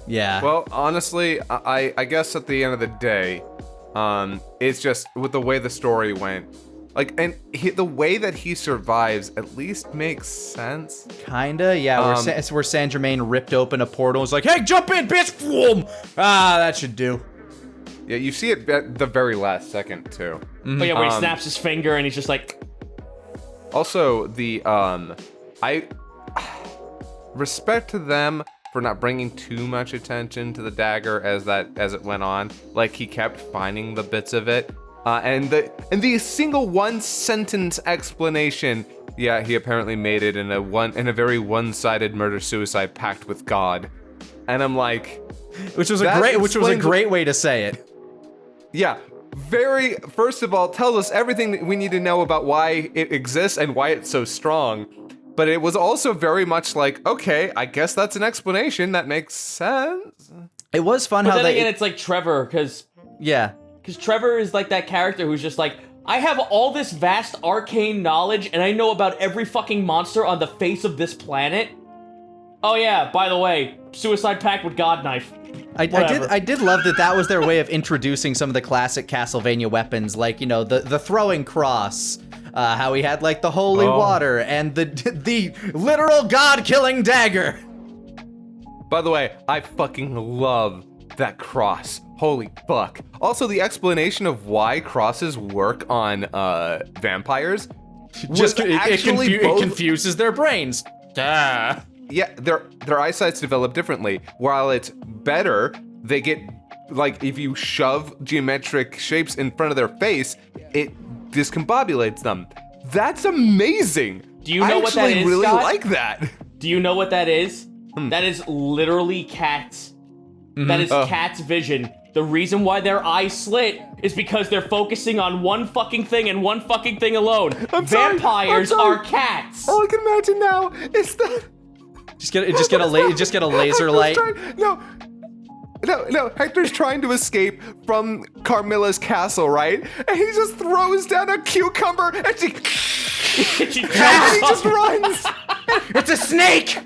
A: Yeah.
B: Well, honestly, I guess at the end of the day, it's just with the way the story went, like, and the way that he survives at least makes sense.
A: Kinda, yeah. Where Saint Germain ripped open a portal and was like, "Hey, jump in, bitch!" Boom. That should do.
B: Yeah, you see it at the very last second too.
A: Mm-hmm.
C: But yeah, where he snaps his finger and he's just like.
B: Also, I respect to them for not bringing too much attention to the dagger as it went on. Like, he kept finding the bits of it, and the single one sentence explanation. Yeah, he apparently made it in a very one-sided murder-suicide pact with God, and I'm like,
A: which was a great way to say it.
B: Yeah, first of all, tells us everything that we need to know about why it exists and why it's so strong. But it was also very much like, okay, I guess that's an explanation that makes sense.
A: It was fun
C: But
A: how
C: then
A: they...
C: again, it's like Trevor, because
A: yeah.
C: Trevor is like that character who's just like, I have all this vast arcane knowledge, and I know about every fucking monster on the face of this planet. Oh yeah, by the way, suicide pact with God knife.
A: I did love that was their way of introducing some of the classic Castlevania weapons, like, you know, the throwing cross, how he had like the holy water and the literal god-killing dagger.
B: By the way, I fucking love that cross. Holy fuck. Also, the explanation of why crosses work on vampires
A: It confuses their brains. Duh.
B: Yeah, their eyesight's develop differently. While it's better, they get, like, if you shove geometric shapes in front of their face, it discombobulates them. That's amazing.
C: Do you know what that is,
B: I actually really
C: Scott?
B: like that.
C: Do you know what that is? That is literally cats. That is cat's vision. The reason why their eyes slit is because they're focusing on one fucking thing and one fucking thing alone. Vampires are cats.
B: All I can imagine now is that...
A: Just get a laser light.
B: No, Hector's trying to escape from Carmilla's castle, right? And he just throws down a cucumber and she and he just runs.
A: It's a snake!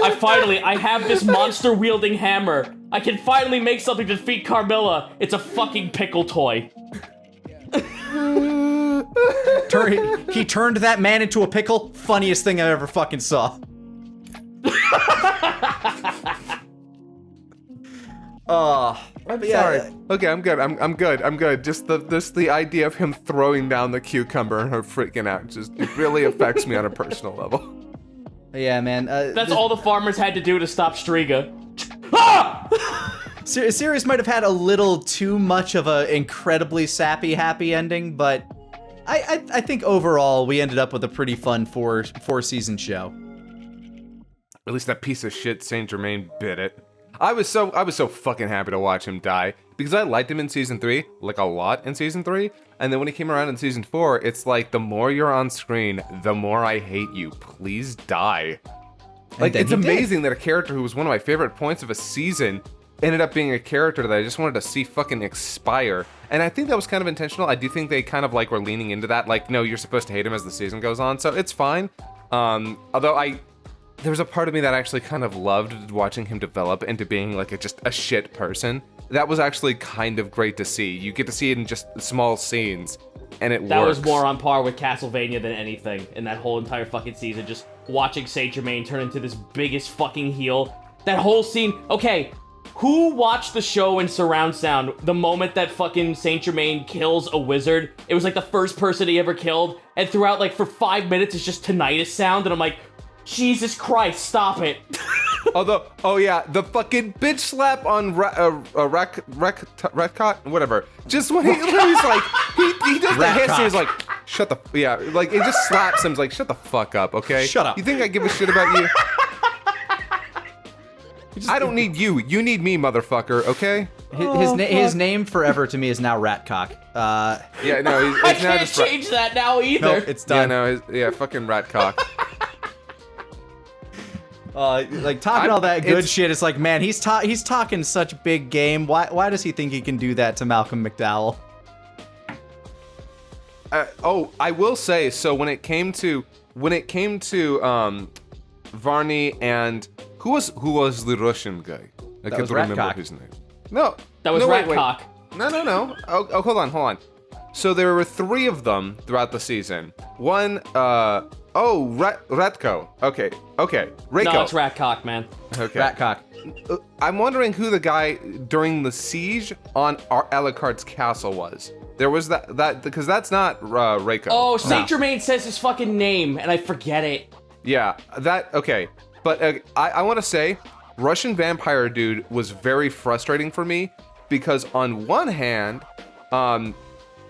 C: I have this monster-wielding hammer. I can finally make something to defeat Carmilla. It's a fucking pickle toy.
A: He turned that man into a pickle. Funniest thing I ever fucking saw.
B: Sorry. Okay, I'm good. I'm good. Just the idea of him throwing down the cucumber and her freaking out just it really affects me on a personal level.
A: Yeah, man.
C: That's all the farmers had to do to stop Striga.
A: Sirius might have had a little too much of a incredibly sappy happy ending, but I think overall we ended up with a pretty fun four season show.
B: At least that piece of shit Saint Germain bit it. I was so fucking happy to watch him die because I liked him in season 3, like a lot in season 3, and then when he came around in season 4, it's like the more you're on screen, the more I hate you. Please die. Like, it's amazing that a character who was one of my favorite points of a season ended up being a character that I just wanted to see fucking expire. And I think that was kind of intentional. I do think they kind of like were leaning into that. Like, no, you're supposed to hate him as the season goes on, so it's fine. Although there was a part of me that actually kind of loved watching him develop into being like just a shit person. That was actually kind of great to see. You get to see it in just small scenes, and it works.
C: That was more on par with Castlevania than anything in that whole entire fucking season. Just watching Saint Germain turn into this biggest fucking heel. That whole scene, okay, who watched the show in surround sound the moment that fucking Saint Germain kills a wizard? It was like the first person he ever killed, and throughout like for 5 minutes it's just tinnitus sound, and I'm like, Jesus Christ, stop it.
B: The fucking bitch slap on Retcott, whatever. Just when he's like, he does the hiss and he's like, shut the, like it just slaps him, like, shut the fuck up, okay?
A: Shut up.
B: You think I give a shit about you? I don't need you. You need me, motherfucker, okay?
A: His name forever to me is now Ratcock.
B: Yeah, no,
C: I can't change that now either.
A: Nope, it's done.
B: Yeah, fucking Ratcock.
A: Like talking all that good shit, it's like, man, he's talking such big game. Why does he think he can do that to Malcolm McDowell?
B: I will say, so when it came to Varney and who was the Russian guy? I can't remember his name. No,
C: that was Ratcock.
B: No. Oh, hold on. So there were 3 of them throughout the season. One, Ratko. Okay. Reiko.
C: No, it's Ratcock, man.
B: Okay.
A: Ratcock.
B: I'm wondering who the guy during the siege on Alucard's castle was. There was that because that's not Reiko.
C: Oh, Saint Germain says his fucking name, and I forget it.
B: Yeah, okay. But I want to say, Russian vampire dude was very frustrating for me because on one hand,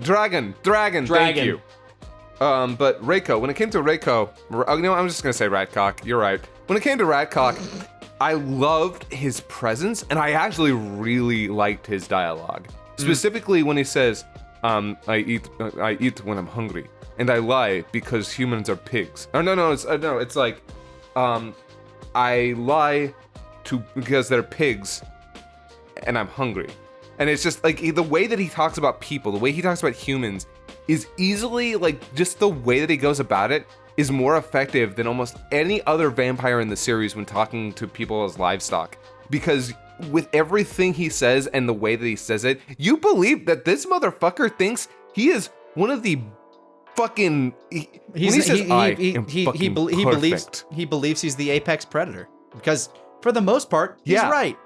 B: Dragon, thank you. But Reiko, when it came to Reiko, I'm just gonna say Ratcock. You're right. When it came to Ratcock, I loved his presence, and I actually really liked his dialogue. Specifically when he says, I eat when I'm hungry, and I lie because humans are pigs. Oh, no, it's like, I lie because they're pigs, and I'm hungry. And it's just like the way that he talks about people, the way he talks about humans is easily like just the way that he goes about it is more effective than almost any other vampire in the series when talking to people as livestock. Because with everything he says and the way that he says it, you believe that this motherfucker thinks he is one of the fucking. He
A: believes he's the apex predator because for the most part he's right.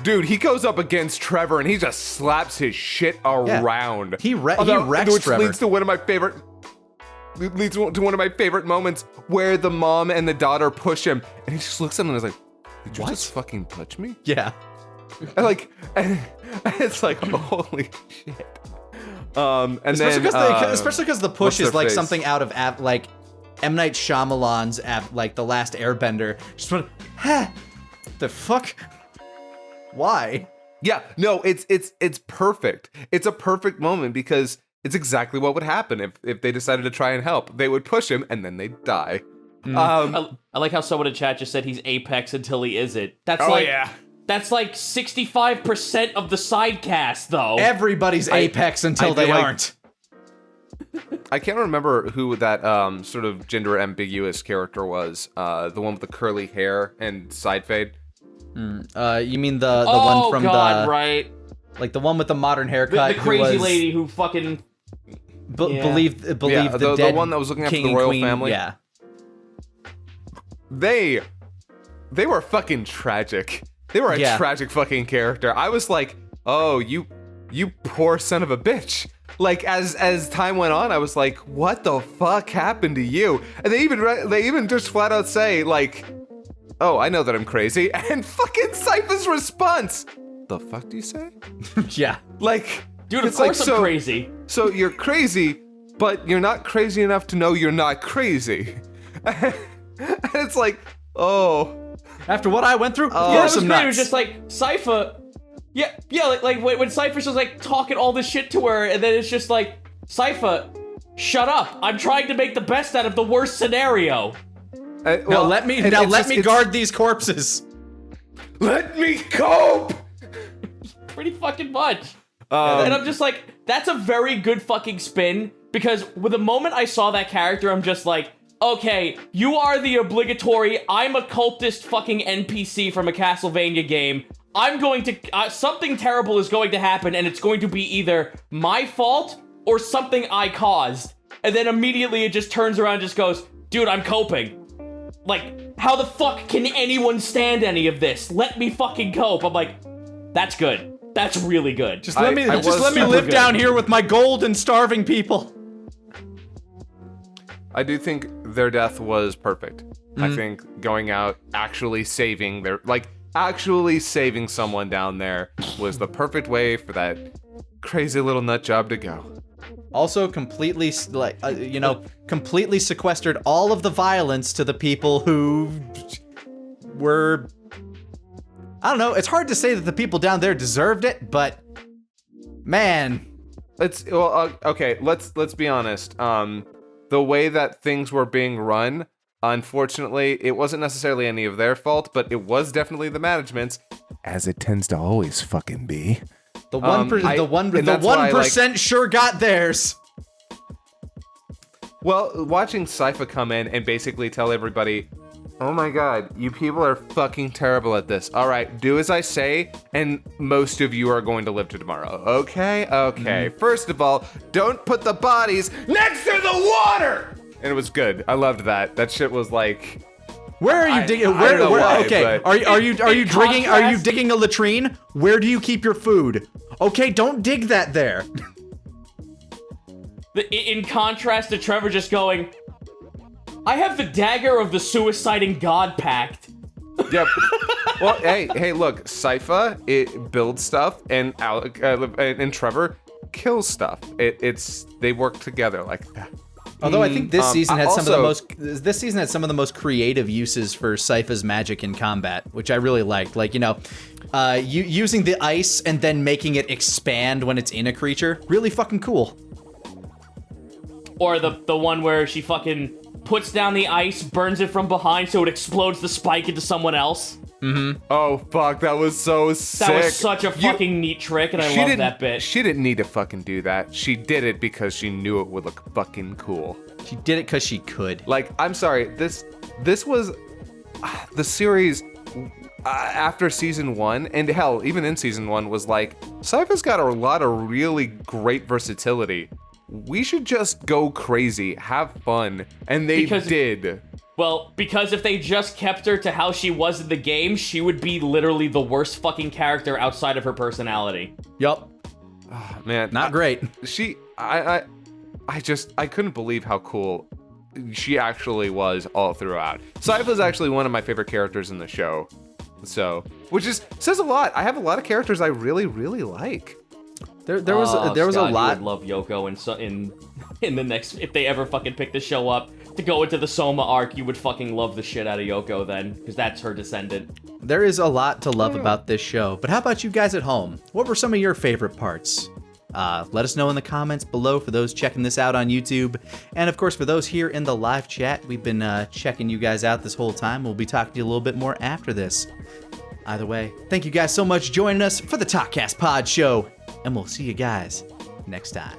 B: Dude, he goes up against Trevor and he just slaps his shit around.
A: He wrecks
B: which
A: Trevor.
B: leads to one of my favorite moments where the mom and the daughter push him, and he just looks at them and is like, "Did you just fucking touch me?"
A: Yeah.
B: And it's like, holy shit. And
A: especially because the push is like
B: face?
A: something out of like M. Night Shyamalan's like The Last Airbender. Just went, the fuck? Why?
B: Yeah, no, it's perfect. It's a perfect moment because it's exactly what would happen if they decided to try and help. They would push him and then they'd die.
C: I like how someone in chat just said he's Apex until he isn't. That's That's like 65% of the side cast, though.
A: Everybody's Apex until they aren't.
B: I can't remember who that sort of gender ambiguous character was. The one with the curly hair and side fade.
A: You mean the one from
C: right?
A: Like the one with the modern haircut.
C: The crazy lady who fucking
A: believed the dead
B: one that was looking after
A: king
B: the royal
A: queen,
B: family.
A: Yeah.
B: They were fucking tragic. They were a tragic fucking character. I was like, oh, you poor son of a bitch. Like as time went on, I was like, what the fuck happened to you? And they even just flat out say like, oh, I know that I'm crazy. And fucking Sypha's response, the fuck do you say?
A: Yeah.
B: Like,
C: dude, of course I'm crazy.
B: So you're crazy, but you're not crazy enough to know you're not crazy. And it's like, oh.
A: After what I went through,
C: it was great. It was just like, Sypha, like when Sypha's just like talking all this shit to her, and then it's just like, Sypha, shut up. I'm trying to make the best out of the worst scenario.
A: Now let me guard these corpses.
B: Let me cope.
C: Pretty fucking much. And I'm just like, that's a very good fucking spin, because with the moment I saw that character, I'm just like, okay, you are the obligatory, I'm a cultist fucking NPC from a Castlevania game. I'm going to, something terrible is going to happen, and it's going to be either my fault or something I caused. And then immediately it just turns around and just goes, dude, I'm coping. Like, how the fuck can anyone stand any of this? Let me fucking cope. I'm like, that's good. That's really good.
A: Just let me live down here with my gold and starving people.
B: I do think their death was perfect. I think going out, actually saving someone down there was the perfect way for that crazy little nut job to go.
A: Also, completely completely sequestered all of the violence to the people who were. I don't know. It's hard to say that the people down there deserved it, but man,
B: okay. Let's be honest. The way that things were being run, unfortunately, it wasn't necessarily any of their fault, but it was definitely the management's, as it tends to always fucking be.
A: The 1% sure got theirs.
B: Well, watching Sypha come in and basically tell everybody, oh my god, you people are fucking terrible at this. All right, do as I say, and most of you are going to live to tomorrow. Okay. First of all, don't put the bodies next to the water. And it was good. I loved that. That shit was like.
A: Where are you digging? Okay, are you digging a latrine? Where do you keep your food? Okay, don't dig that there.
C: In contrast to Trevor just going, I have the dagger of the suiciding god pact.
B: Yep. Well, hey, look, Sypha, it builds stuff, and and Trevor kills stuff. They work together like that.
A: Although I think this season had this season had some of the most creative uses for Sypha's magic in combat, which I really liked. Like, using the ice and then making it expand when it's in a creature. Really fucking cool.
C: Or the one where she fucking puts down the ice, burns it from behind so it explodes the spike into someone else.
A: Mm-hmm.
B: Oh, fuck, that was so sick.
C: That was such a fucking neat trick, and I love that bit.
B: She didn't need to fucking do that. She did it because she knew it would look fucking cool.
A: She did it because she could.
B: Like, I'm sorry, this was the series after season 1, and hell, even in season 1, was like, Sypha's got a lot of really great versatility. We should just go crazy, have fun, and they did.
C: Well, because if they just kept her to how she was in the game, she would be literally the worst fucking character outside of her personality.
A: Yup.
B: Oh, man,
A: not great.
B: I couldn't believe how cool she actually was all throughout. Sypha's actually one of my favorite characters in the show. So, which says a lot. I have a lot of characters I really, really like.
A: There was a lot.
C: I would love Yoko in the next, if they ever fucking pick the show up to go into the Soma arc, you would fucking love the shit out of Yoko then, because that's her descendant.
A: There is a lot to love about this show, but how about you guys at home? What were some of your favorite parts? Let us know in the comments below for those checking this out on YouTube. And of course, for those here in the live chat, we've been checking you guys out this whole time. We'll be talking to you a little bit more after this. Either way, thank you guys so much for joining us for the Talkcast Pod Show, and we'll see you guys next time.